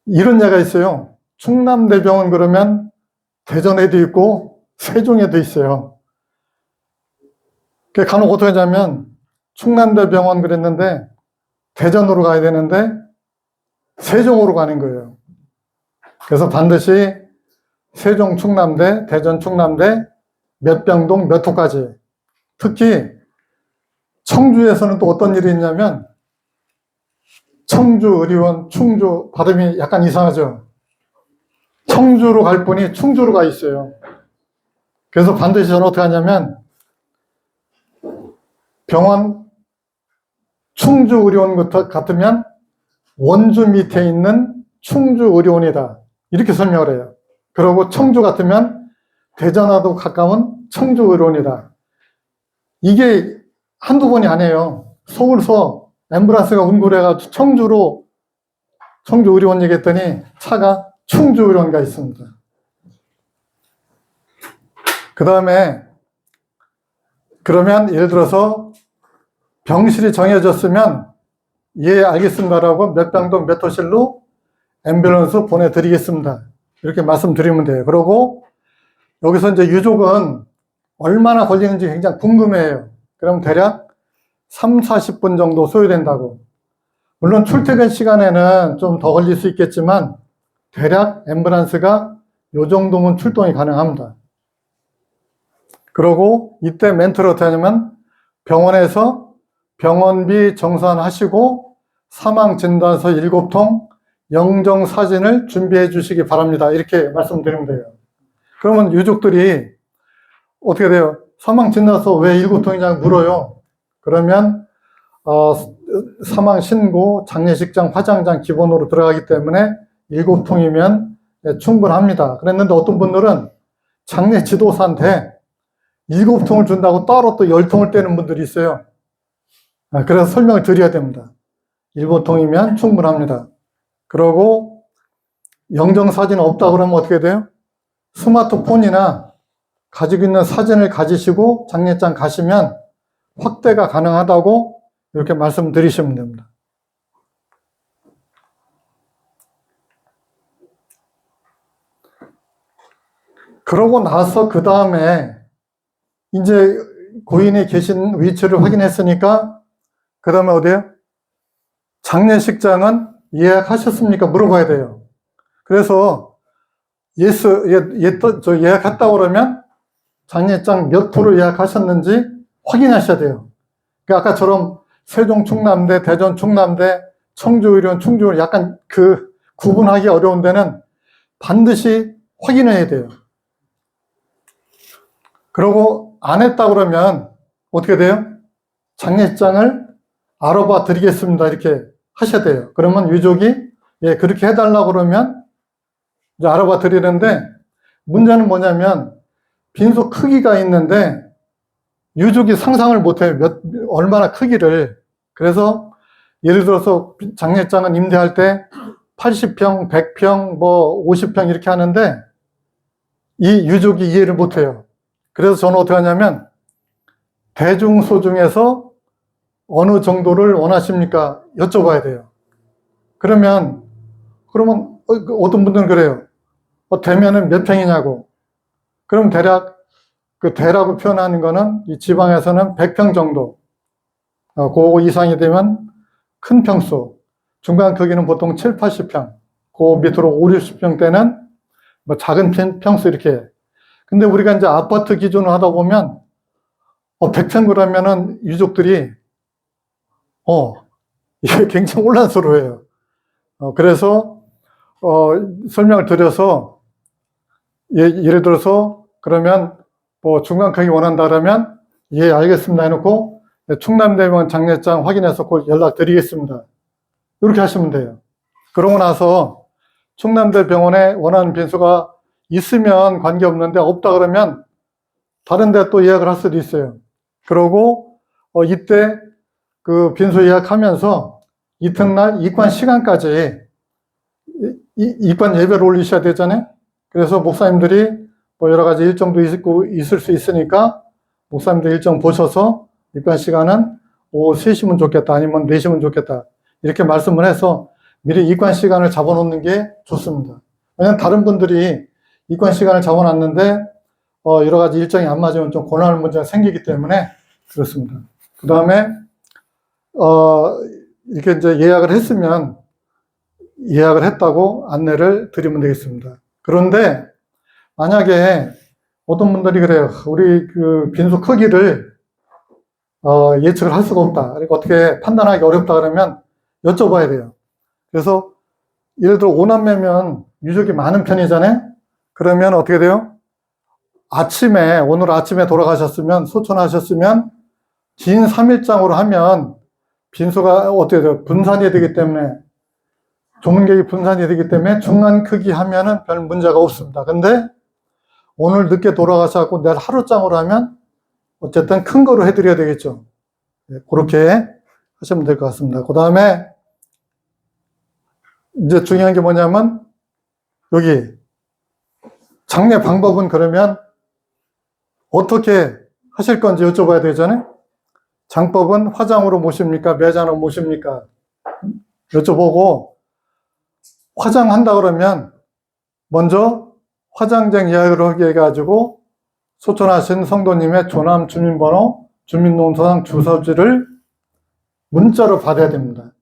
이런 예가 있어요. 충남대병원 그러면 대전에도 있고 세종에도 있어요. 간혹 어떻게 하냐면 충남대병원 그랬는데 대전으로 가야 되는데 세종으로 가는 거예요. 그래서 반드시 세종 충남대, 대전 충남대, 몇 병동 몇 호까지. 특히 청주에서는 또 어떤 일이 있냐면 청주 의료원, 충주 발음이 약간 이상하죠. 청주로 갈 분이 충주로 가 있어요. 그래서 반드시 저는 어떻게 하냐면 병원 충주 의료원 같으면 원주 밑에 있는 충주 의료원이다. 이렇게 설명을 해요. 그리고 청주 같으면 대전하고 가까운 청주 의료원이다. 이게 한두 번이 아니에요. 서울서 앰뷸런스가 운구해가지고 청주 의료원 얘기했더니 차가 충주 의료원 가 있습니다. 그 다음에 그러면 예를 들어서 병실이 정해졌으면 예 알겠습니다라고 몇 병동 몇 호실로 앰뷸런스 보내드리겠습니다. 이렇게 말씀드리면 돼요. 그리고 여기서 이제 유족은 얼마나 걸리는지 굉장히 궁금해해요. 그럼 대략 3, 40분 정도 소요된다고. 물론 출퇴근 시간에는 좀 더 걸릴 수 있겠지만 대략 앰뷸런스가 요 정도면 출동이 가능합니다. 그리고 이때 멘트를 어떻게 하냐면 병원에서 병원비 정산하시고 사망진단서 7통, 영정사진을 준비해 주시기 바랍니다. 이렇게 말씀드리면 돼요. 그러면 유족들이 어떻게 돼요? 사망진단서 왜 7통이냐고 물어요. 그러면 사망신고, 장례식장, 화장장 기본으로 들어가기 때문에 7통이면 충분합니다. 그랬는데 어떤 분들은 장례 지도사한테 7통을 준다고 따로 또 10통을 떼는 분들이 있어요. 그래서 설명을 드려야 됩니다. 7통이면 충분합니다. 그리고 영정사진 없다 그러면 어떻게 돼요? 스마트폰이나 가지고 있는 사진을 가지시고 장례장 가시면 확대가 가능하다고 이렇게 말씀드리시면 됩니다. 그러고 나서 그 다음에 이제 고인이 계신 위치를 확인했으니까 그 다음에 어디에요? 장례식장은 예약하셨습니까? 물어봐야 돼요. 그래서 예약했다고 그러면 장례장 몇 호로 예약하셨는지 확인하셔야 돼요. 그러니까 아까처럼 세종 충남대, 대전 충남대, 청주 의료원, 충주 의료원 약간 그 구분하기 어려운 데는 반드시 확인해야 돼요. 그리고 안 했다 그러면 어떻게 돼요? 장례장을 알아봐 드리겠습니다. 이렇게 하셔야 돼요. 그러면 유족이 예, 그렇게 해달라고 그러면 이제 알아봐 드리는데 문제는 뭐냐면 빈소 크기가 있는데 유족이 상상을 못해요. 얼마나 크기를. 그래서 예를 들어서 장례장은 임대할 때 80평, 100평, 뭐 50평 이렇게 하는데 이 유족이 이해를 못해요. 그래서 저는 어떻게 하냐면 대중소 중에서 어느 정도를 원하십니까? 여쭤봐야 돼요. 그러면 어떤 분들은 그래요. 대면은 몇 평이냐고. 그럼 대략 그 대라고 표현하는 거는 이 지방에서는 100평 정도. 그 이상이 되면 큰 평수. 중간 크기는 보통 7, 80평, 그 밑으로 5, 60평 대는 뭐 작은 평수 이렇게. 근데 우리가 이제 아파트 기준으로 하다 보면 100평 그러면은 유족들이 이게 굉장히 혼란스러워요. 그래서 설명을 드려서 예를 들어서 그러면 뭐 중간 크기 원한다 그러면 예 알겠습니다 해놓고 충남대병원 장례장 확인해서 곧 연락드리겠습니다. 이렇게 하시면 돼요. 그러고 나서 충남대병원에 원하는 빈소가 있으면 관계없는데 없다 그러면 다른 데 또 예약을 할 수도 있어요. 그러고 이때 그 빈소 예약하면서 이튿날 입관 시간까지 입관 예배를 올리셔야 되잖아요. 그래서 목사님들이 뭐 여러 가지 일정도 있을 수 있으니까 목사님들 일정 보셔서 입관 시간은 오후 3시면 좋겠다 아니면 4시면 좋겠다 이렇게 말씀을 해서 미리 입관 시간을 잡아놓는 게 좋습니다. 왜냐하면 다른 분들이 입관 시간을 잡아놨는데 여러 가지 일정이 안 맞으면 좀 곤란한 문제가 생기기 때문에 그렇습니다. 그 다음에 이렇게 이제 예약을 했으면 예약을 했다고 안내를 드리면 되겠습니다. 그런데 만약에 어떤 분들이 그래요. 우리 그 빈소 크기를 예측을 할 수가 없다. 그러니까 어떻게 판단하기 어렵다 그러면 여쭤봐야 돼요. 그래서 예를 들어 5남매면 유족이 많은 편이잖아요. 그러면 어떻게 돼요? 오늘 아침에 돌아가셨으면 소천하셨으면 긴 3일장으로 하면 빈소가 어떻게 돼요? 분산이 되기 때문에 조문객이 분산이 되기 때문에 중간 크기 하면은 별 문제가 없습니다. 근데 오늘 늦게 돌아가셔서 내일 하루장으로 하면 어쨌든 큰 거로 해드려야 되겠죠. 그렇게 하시면 될 것 같습니다. 그 다음에 이제 중요한 게 뭐냐면 여기 장례 방법은 그러면 어떻게 하실 건지 여쭤봐야 되잖아요. 장법은 화장으로 모십니까? 매장으로 모십니까? 여쭤보고 화장한다 그러면 먼저 화장장 예약을 하게 해가지고 소천하신 성도님의 조남 주민번호, 주민등록상 주소지를 문자로 받아야 됩니다.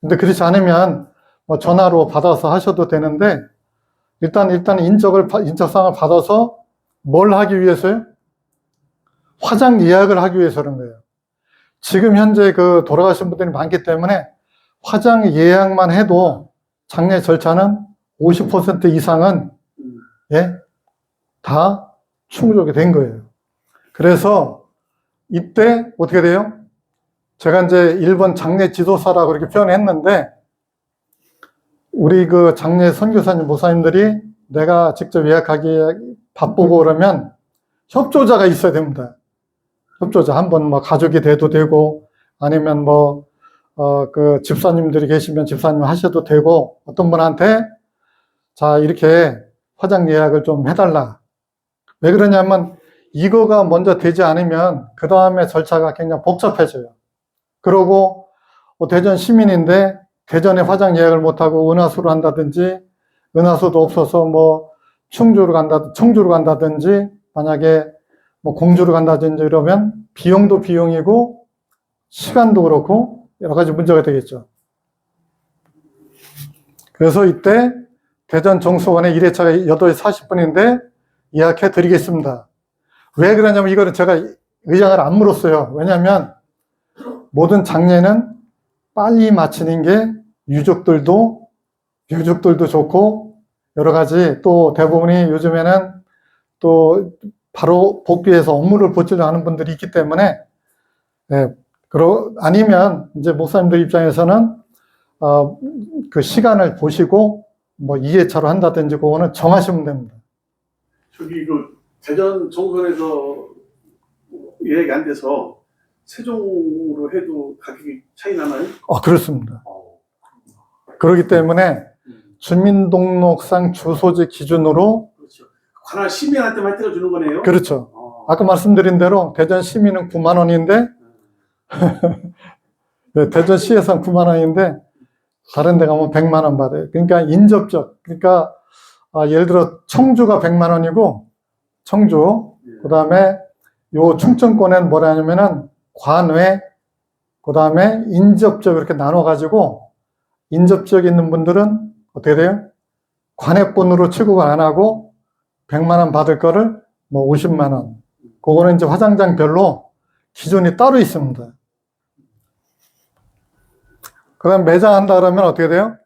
근데 그렇지 않으면 뭐 전화로 받아서 하셔도 되는데 일단 인적사항을 받아서 뭘 하기 위해서요? 화장 예약을 하기 위해서 그런 거예요. 지금 현재 그 돌아가신 분들이 많기 때문에 화장 예약만 해도 장례 절차는 50% 이상은 다 충족이 된 거예요. 그래서 이때 어떻게 돼요? 제가 이제 1번 장례 지도사라고 그렇게 표현했는데 우리 그 장례 선교사님 목사님들이 내가 직접 예약하기에 바쁘고 그러면 협조자가 있어야 됩니다. 협조자 한번 뭐 가족이 돼도 되고 아니면 그 집사님들이 계시면 집사님 하셔도 되고 어떤 분한테 자 이렇게 화장 예약을 좀 해달라. 왜 그러냐면 이거가 먼저 되지 않으면 그 다음에 절차가 굉장히 복잡해져요. 그러고 대전 시민인데 대전에 화장 예약을 못하고 은하수로 한다든지 은하수도 없어서 뭐 청주로 간다든지 만약에 뭐 공주로 간다든지 이러면 비용도 비용이고 시간도 그렇고 여러 가지 문제가 되겠죠. 그래서 이때 대전 정수원에 1회차가 8시 40분인데 예약해 드리겠습니다. 왜 그러냐면 이거는 제가 의장을 안 물었어요. 왜냐하면 모든 장례는 빨리 마치는 게 유족들도 좋고 여러 가지 또 대부분이 요즘에는 또 바로 복귀해서 업무를 보치려 하는 분들이 있기 때문에 아니면 이제 목사님들 입장에서는 그 시간을 보시고 뭐 2회차로 한다든지 그거는 정하시면 됩니다. 저기 그 대전 정선에서 예약이 안 돼서 세종으로 해도 가격이 차이 나나요? 그렇습니다. 그렇기 때문에 주민등록상 주소지 기준으로 그렇죠. 관할 시민한테만 떼어주는 거네요. 그렇죠. 아까 말씀드린 대로 대전 시민은 9만 원인데 네, 대전시에서는 9만 원인데 다른 데 가면 100만 원 받아요. 그러니까 인접적. 그러니까 예를 들어 청주가 100만 원이고 청주 그 다음에 요 충청권엔 뭐라 하냐면은 관외 그 다음에 인접적 이렇게 나눠 가지고 인접 지역에 있는 분들은 어떻게 돼요? 관액본으로 취급을 안 하고 100만 원 받을 거를 뭐 50만 원. 그거는 이제 화장장별로 기준이 따로 있습니다. 그 다음 매장한다 그러면 어떻게 돼요?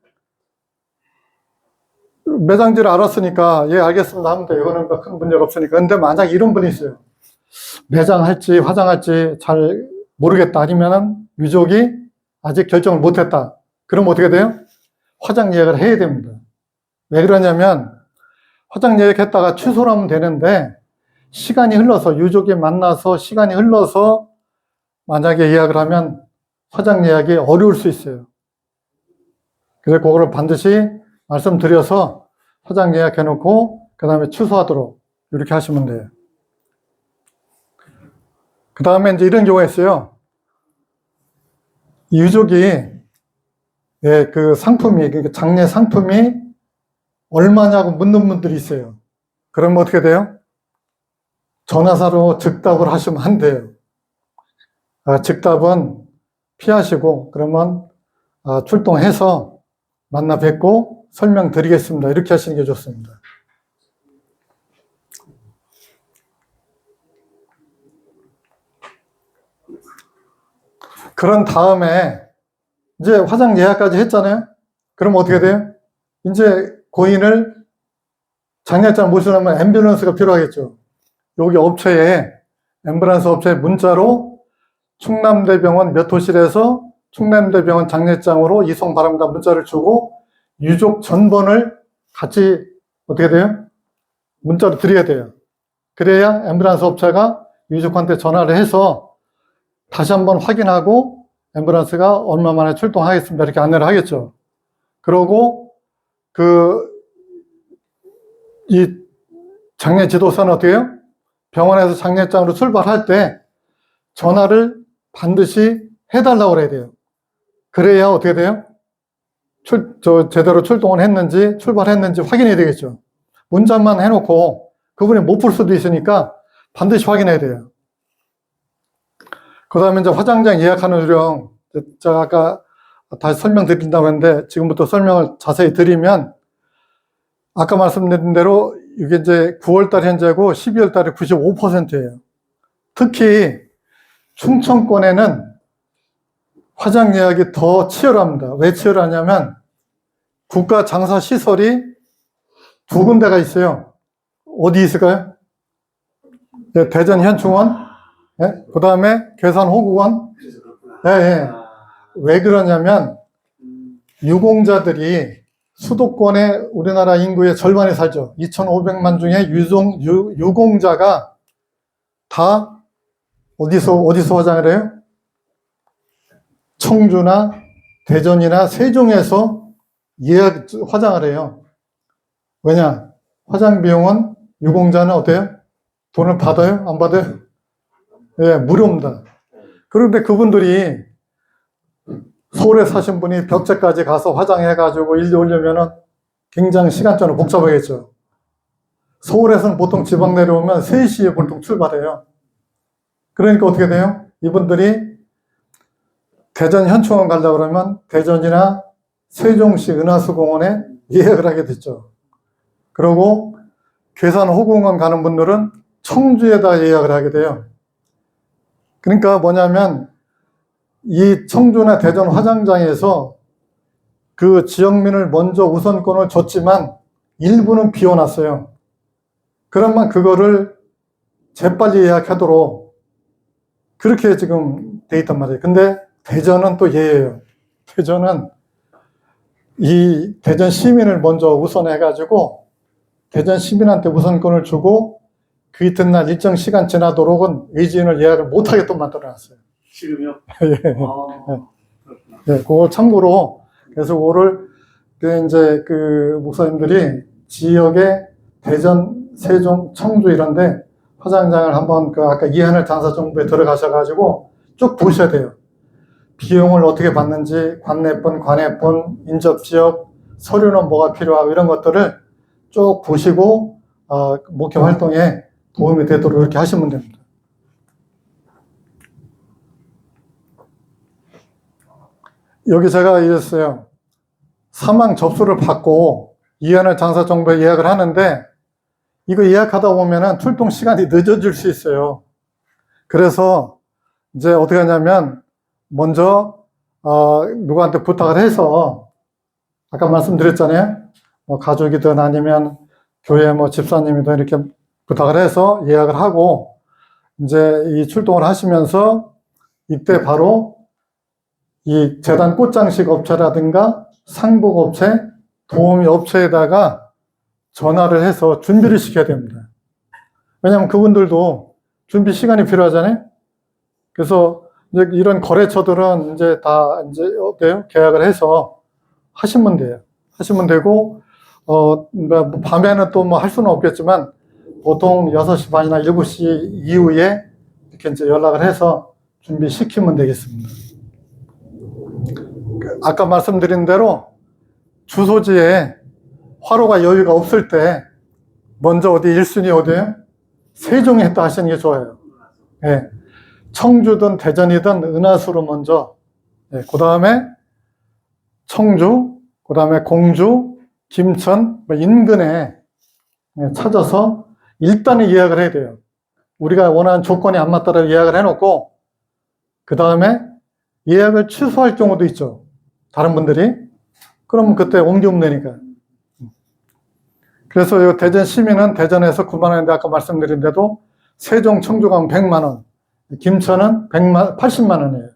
매장지를 알았으니까 예 알겠습니다 하면 돼. 이거는 큰 문제가 없으니까. 근데 만약 이런 분이 있어요. 매장할지 화장할지 잘 모르겠다 아니면은 유족이 아직 결정을 못했다. 그럼 어떻게 돼요? 화장 예약을 해야 됩니다. 왜 그러냐면 화장 예약했다가 취소를 하면 되는데 시간이 흘러서 유족이 만나서 시간이 흘러서 만약에 예약을 하면 화장 예약이 어려울 수 있어요. 그래서 그거를 반드시 말씀드려서 화장 예약해 놓고 그 다음에 취소하도록 이렇게 하시면 돼요. 그 다음에 이제 이런 경우가 있어요. 이 유족이 예, 그 상품이 그 장례 상품이 얼마냐고 묻는 분들이 있어요. 그러면 어떻게 돼요? 전화사로 즉답을 하시면 안 돼요. 즉답은 피하시고 그러면 출동해서 만나 뵙고 설명드리겠습니다. 이렇게 하시는 게 좋습니다. 그런 다음에 이제 화장 예약까지 했잖아요. 그럼 어떻게 돼요? 이제 고인을 장례장 모시려면 앰뷸런스가 필요하겠죠. 여기 업체에 앰뷸런스 업체에 문자로 충남대병원 몇 호실에서 충남대병원 장례장으로 이송 바랍니다. 문자를 주고 유족 전번을 같이 어떻게 돼요? 문자로 드려야 돼요. 그래야 앰뷸런스 업체가 유족한테 전화를 해서 다시 한번 확인하고 앰뷸런스가 얼마 만에 출동하겠습니다. 이렇게 안내를 하겠죠. 그러고 이 장례 지도사는 어떻게 해요? 병원에서 장례장으로 출발할 때 전화를 반드시 해달라고 그래야 돼요. 그래야 어떻게 돼요? 제대로 출동을 했는지 출발했는지 확인해야 되겠죠. 문자만 해놓고 그분이 못 풀 수도 있으니까 반드시 확인해야 돼요. 그 다음에 이제 화장장 예약하는 요령, 제가 아까 다시 설명드린다고 했는데 지금부터 설명을 자세히 드리면 아까 말씀드린 대로 이게 이제 9월달 현재고 12월달에 95%예요. 특히 충청권에는 화장 예약이 더 치열합니다. 왜 치열하냐면 국가 장사 시설이 두 군데가 있어요. 어디 있을까요? 네, 대전 현충원, 네? 그 다음에 괴산 호국원. 네, 네. 왜 그러냐면 유공자들이 수도권의 우리나라 인구의 절반이 살죠. 2,500만 중에 유공자가 다 어디서 화장을 해요? 청주나 대전이나 세종에서 예약 화장을 해요. 왜냐? 화장 비용은 유공자는 어때요? 돈을 받아요? 안 받아요? 예, 무료입니다. 그런데 그분들이 서울에 사신 분이 벽제까지 가서 화장해가지고 일리 오려면은 굉장히 시간적으로 복잡하겠죠. 서울에서는 보통 지방 내려오면 3시에 보통 출발해요. 그러니까 어떻게 돼요? 이분들이 대전 현충원 가려고 그러면 대전이나 세종시 은하수공원에 예약을 하게 됐죠. 그리고 괴산 호공원 가는 분들은 청주에다 예약을 하게 돼요. 그러니까 뭐냐면 이 청주나 대전 화장장에서 그 지역민을 먼저 우선권을 줬지만 일부는 비워놨어요. 그러면 그거를 재빨리 예약하도록 그렇게 지금 돼 있단 말이에요. 근데 대전은 또 예예요. 대전은 이 대전 시민을 먼저 우선해가지고 대전 시민한테 우선권을 주고 그 이튿날 일정 시간 지나도록은 의지인을 예약을 못하게 또 만들어놨어요. 지금요? 예. 네, 그걸 참고로 그래서 그거를 이제 그 목사님들이 지역의 대전, 세종, 청주 이런데 화장장을 한번 그 아까 이하늘 장사정부에 들어가셔가지고 쭉 보셔야 돼요. 비용을 어떻게 받는지, 관내분, 관외분, 인접지역, 서류는 뭐가 필요하고 이런 것들을 쭉 보시고 목회 활동에 도움이 되도록 이렇게 하시면 됩니다. 여기 제가 이랬어요. 사망 접수를 받고 이해하는 장사 정보에 예약을 하는데 이거 예약하다 보면은 출동 시간이 늦어질 수 있어요. 그래서 이제 어떻게 하냐면 먼저 누구한테 부탁을 해서 아까 말씀드렸잖아요. 뭐 가족이든 아니면 교회 뭐 집사님이든 이렇게 부탁을 해서 예약을 하고 이제 이 출동을 하시면서 이때 바로 이 재단 꽃장식 업체라든가 상복 업체, 도우미 업체에다가 전화를 해서 준비를 시켜야 됩니다. 왜냐하면 그분들도 준비 시간이 필요하잖아요. 그래서 이제 이런 거래처들은 이제 다 이제 어때요? 계약을 해서 하시면 돼요. 하시면 되고, 뭐 밤에는 또 뭐 할 수는 없겠지만, 보통 6시 반이나 7시 이후에 이렇게 이제 연락을 해서 준비시키면 되겠습니다. 아까 말씀드린 대로 주소지에 화로가 여유가 없을 때 먼저 어디 1순위 어디에요? 세종에 했다 하시는 게 좋아요. 예. 청주든 대전이든 은하수로 먼저, 예. 그 다음에 청주, 그 다음에 공주, 김천, 뭐 인근에 찾아서 일단은 예약을 해야 돼요. 우리가 원하는 조건이 안 맞더라도 예약을 해놓고, 그 다음에 예약을 취소할 경우도 있죠. 다른 분들이. 그러면 그때 옮기면 되니까. 그래서 이 대전 시민은 대전에서 9만 원인데 아까 말씀드린 대로 세종, 청주 가면 100만 원, 김천은 80만 원이에요.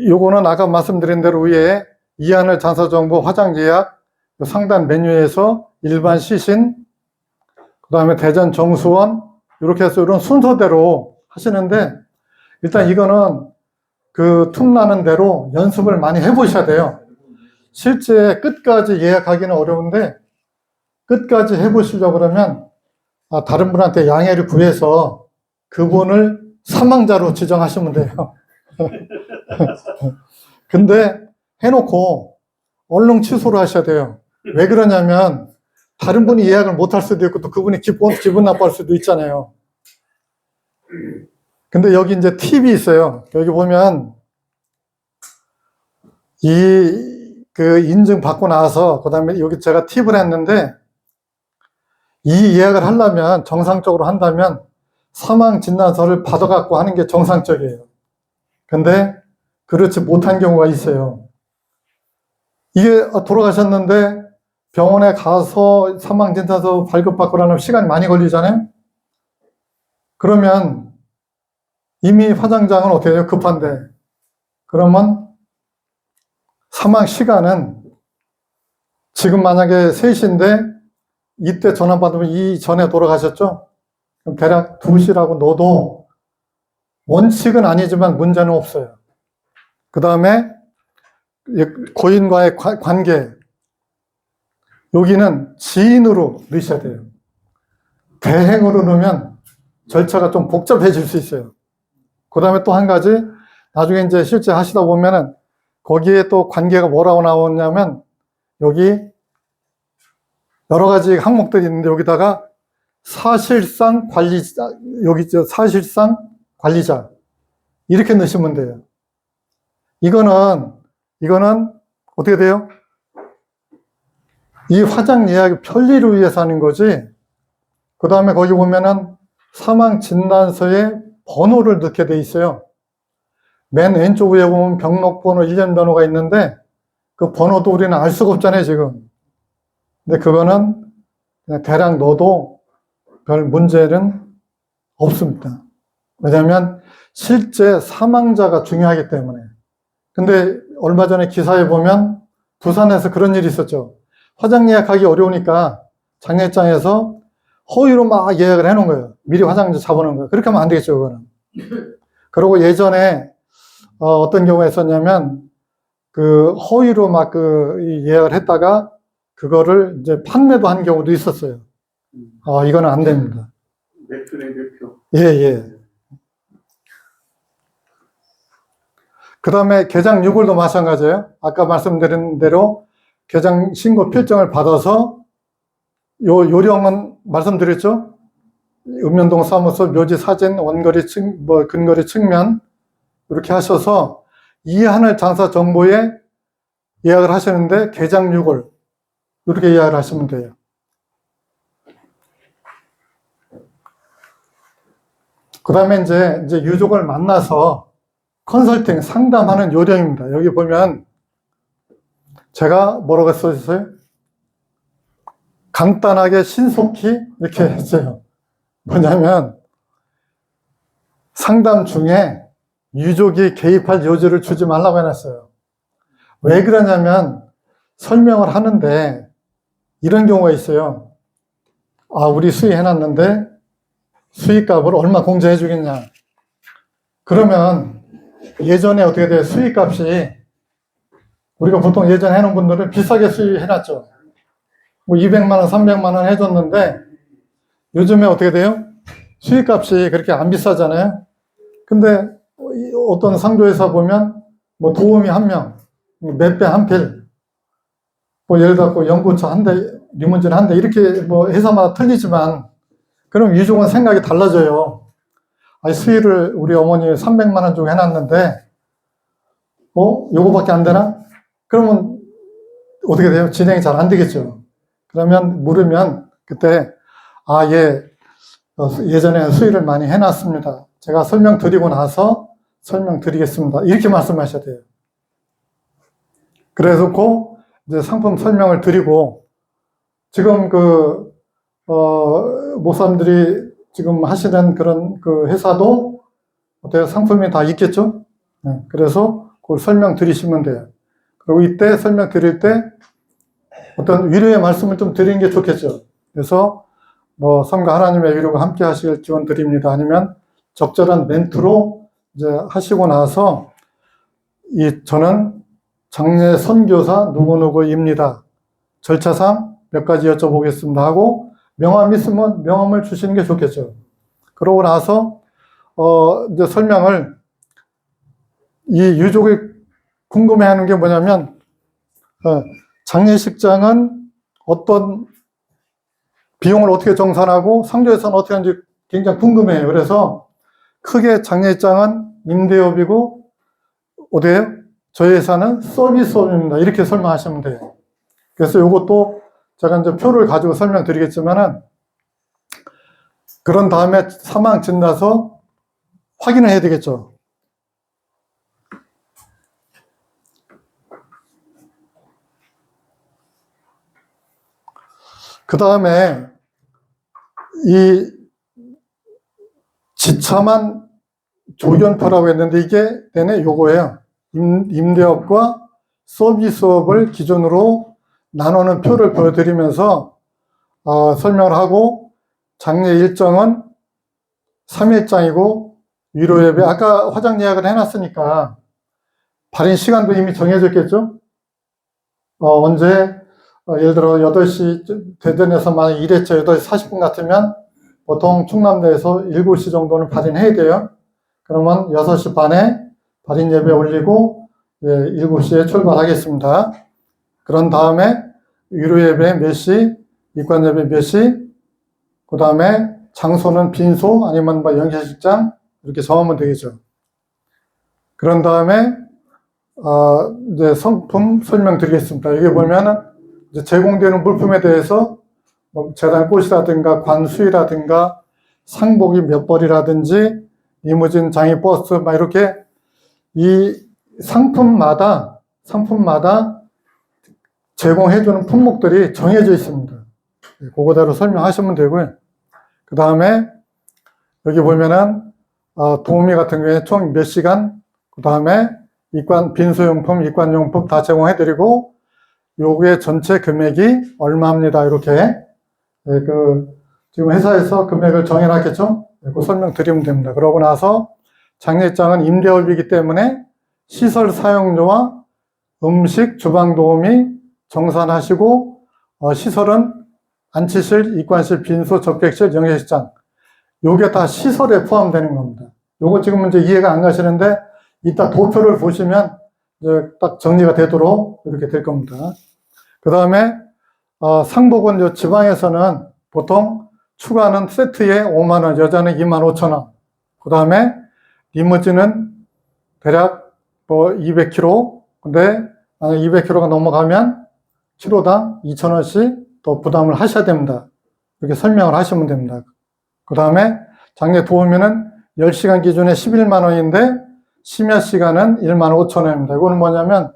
요거는 아까 말씀드린 대로 위에 이하늘 장사정보 화장 예약 상단 메뉴에서 일반 시신, 그 다음에 대전 정수원 이렇게 해서 이런 순서대로 하시는데 일단 이거는 그 틈나는 대로 연습을 많이 해보셔야 돼요. 실제 끝까지 예약하기는 어려운데 끝까지 해보시려고 그러면 다른 분한테 양해를 구해서 그분을 사망자로 지정하시면 돼요. 근데 해놓고 얼른 취소를 하셔야 돼요. 왜 그러냐면 다른 분이 예약을 못할 수도 있고 또 그분이 기분 나빠할 수도 있잖아요. 근데 여기 이제 팁이 있어요. 여기 보면 그 인증 받고 나서 그 다음에 여기 제가 팁을 했는데 이 예약을 하려면 정상적으로 한다면 사망 진단서를 받아갖고 하는 게 정상적이에요. 근데 그렇지 못한 경우가 있어요. 이게 돌아가셨는데 병원에 가서 사망 진단서 발급받고 나면 시간이 많이 걸리잖아요. 그러면 이미 화장장은 어떻게 해요? 급한데. 그러면 사망 시간은 지금 만약에 3시인데 이때 전화 받으면 이 전에 돌아가셨죠? 그럼 대략 2시라고 넣어도 원칙은 아니지만 문제는 없어요. 그 다음에 고인과의 관계, 여기는 지인으로 넣으셔야 돼요. 대행으로 넣으면 절차가 좀 복잡해질 수 있어요. 그 다음에 또 한 가지, 나중에 이제 실제 하시다 보면은 거기에 또 관계가 뭐라고 나오냐면 여기 여러 가지 항목들이 있는데 여기다가 사실상 관리자, 여기 있죠. 사실상 관리자. 이렇게 넣으시면 돼요. 이거는 어떻게 돼요? 이 화장 예약이 편리를 위해서 하는 거지. 그 다음에 거기 보면은 사망 진단서에 번호를 넣게 돼 있어요. 맨 왼쪽 위에 보면 병록번호 1년 번호가 있는데 그 번호도 우리는 알 수가 없잖아요, 지금. 근데 그거는 그냥 대략 넣어도 별 문제는 없습니다. 왜냐하면 실제 사망자가 중요하기 때문에. 근데 얼마 전에 기사에 보면 부산에서 그런 일이 있었죠. 화장 예약하기 어려우니까 장례장에서 허위로 막 예약을 해놓은 거예요. 미리 화장지 잡아놓은 거예요. 그렇게 하면 안 되겠죠, 그거는. 그리고 예전에 어떤 경우가 있었냐면 그 허위로 막 예약을 했다가 그거를 이제 판매도 한 경우도 있었어요. 이거는 안 됩니다. 매표네, 매표. 예. 그 다음에 개장 6일도 마찬가지예요. 아까 말씀드린 대로 개장 신고 필정을 받아서 요령은 말씀드렸죠? 읍면동 사무소 묘지 사진 원거리 근거리 측면 이렇게 하셔서 이하늘 장사 정보에 예약을 하시는데 개장 6월 이렇게 예약을 하시면 돼요. 그 다음에 이제 유족을 만나서 컨설팅, 상담하는 요령입니다. 여기 보면 제가 뭐라고 써있어요? 간단하게 신속히 이렇게 했어요. 뭐냐면 상담 중에 유족이 개입할 여지를 주지 말라고 해놨어요. 왜 그러냐면 설명을 하는데 이런 경우가 있어요. 아, 우리 수의해놨는데 수의값을 얼마 공제해 주겠냐. 그러면 예전에 어떻게 돼요? 수의값이 우리가 보통 예전에 해놓은 분들은 비싸게 수의해놨죠. 뭐 200만 원, 300만 원 해줬는데 요즘에 어떻게 돼요? 수의값이 그렇게 안 비싸잖아요. 근데 어떤 상조회사 보면 뭐 도우미 한 명, 몇 배 한 필, 뭐 예를 들어 연구차 한 대, 리문진 한 대 이렇게 뭐 회사마다 틀리지만 그럼 유족은 생각이 달라져요. 아니, 수의를 우리 어머니 300만 원 주고 해놨는데 요거밖에 안 되나? 그러면 어떻게 돼요? 진행이 잘 안 되겠죠. 그러면 물으면 그때 예전에 수의를 많이 해놨습니다. 제가 설명드리고 나서 설명드리겠습니다. 이렇게 말씀하셔야 돼요. 그래서 이제 상품 설명을 드리고 지금 목사님들이 지금 하시는 그런 그 회사도 어때요? 상품이 다 있겠죠? 네, 그래서 그걸 설명드리시면 돼요. 그리고 이때 설명드릴 때 어떤 위로의 말씀을 좀 드리는 게 좋겠죠. 그래서 뭐 성가 하나님의 위로가 함께 하시길 지원드립니다. 아니면 적절한 멘트로 이제 하시고 나서 저는 장례 선교사 누구누구입니다. 절차상 몇 가지 여쭤보겠습니다 하고 명함 있으면 명함을 주시는 게 좋겠죠. 그러고 나서 이제 설명을 이 유족이 궁금해하는 게 뭐냐면 장례식장은 어떤 비용을 어떻게 정산하고 상조회사는 어떻게 하는지 굉장히 궁금해요. 그래서 크게 장례식장은 임대업이고 어디에요? 저희 회사는 서비스업입니다. 이렇게 설명하시면 돼요. 그래서 이것도 제가 이제 표를 가지고 설명드리겠지만은 그런 다음에 사망 지나서 확인을 해야 되겠죠. 그 다음에 이 지참한 조견표라고 했는데 이게 내내 요거예요. 임대업과 서비스업을 기준으로 나누는 표를 보여드리면서 설명을 하고 장례 일정은 3일장이고 위로예배 아까 화장 예약을 해놨으니까 발인 시간도 이미 정해졌겠죠? 언제 예를 들어 8시 대전에서 만약 1회차 8시 40분 같으면 보통 충남대에서 7시 정도는 발인해야 돼요. 그러면 6시 반에 발인 예배 올리고 7시에 출발하겠습니다. 그런 다음에 위로 예배 몇 시, 입관 예배 몇 시, 그 다음에 장소는 빈소 아니면 뭐 연회식장 이렇게 정하면 되겠죠. 그런 다음에 이제 상품 설명드리겠습니다. 여기 보면은 이제 제공되는 물품에 대해서 뭐 재단 꽃이라든가 관수이라든가 상복이 몇 벌이라든지 리무진 장애버스 막 이렇게 이 상품마다 제공해주는 품목들이 정해져 있습니다. 그거대로 설명하시면 되고요. 그 다음에 여기 보면은 도우미 같은 경우에 총 몇 시간, 그 다음에 빈소용품, 입관용품 다 제공해드리고 요구의 전체 금액이 얼마입니다. 이렇게 지금 회사에서 금액을 정해놨겠죠? 그 설명드리면 됩니다. 그러고 나서 장례장은 임대업이기 때문에 시설 사용료와 음식, 주방 도우미 정산하시고 시설은 안치실, 입관실, 빈소, 접객실, 영예식장 요게 다 시설에 포함되는 겁니다. 요거 지금 이제 이해가 안 가시는데 이따 도표를 보시면 이제 딱 정리가 되도록 이렇게 될 겁니다. 그 다음에 상복은 요 지방에서는 보통 추가는 세트에 5만 원, 여자는 2만 5천 원. 그 다음에 리무진은 대략 뭐 200kg, 근데 만약 200kg가 넘어가면 키로당 2,000원씩 더 부담을 하셔야 됩니다. 이렇게 설명을 하시면 됩니다. 그 다음에 장례 도우미는 10시간 기준에 11만 원인데 심야 시간은 1만 5천 원입니다. 이거는 뭐냐면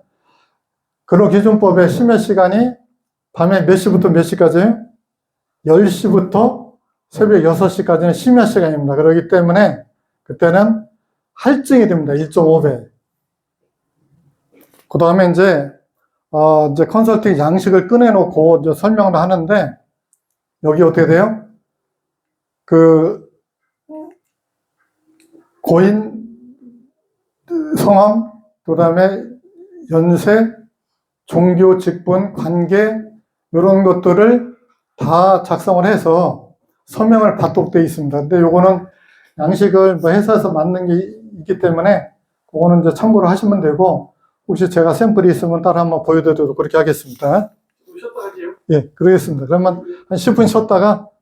근로기준법의 심야 시간이 밤에 몇 시부터 몇 시까지예요? 10시부터 새벽 6시까지는 심야 시간입니다. 그렇기 때문에 그때는 할증이 됩니다. 1.5배. 그 다음에 이제 컨설팅 양식을 꺼내놓고 이제 설명을 하는데, 여기 어떻게 돼요? 고인, 성함, 그 다음에 연세, 종교, 직분, 관계, 이런 것들을 다 작성을 해서 서명을 받도록 되어 있습니다. 근데 요거는 양식을 뭐 회사에서 만든 게 있기 때문에 그거는 이제 참고를 하시면 되고, 혹시 제가 샘플이 있으면 따로 한번 보여드리도록 그렇게 하겠습니다. 쉬었다 가지요. 예, 그러겠습니다. 그러면 한 10분 쉬었다가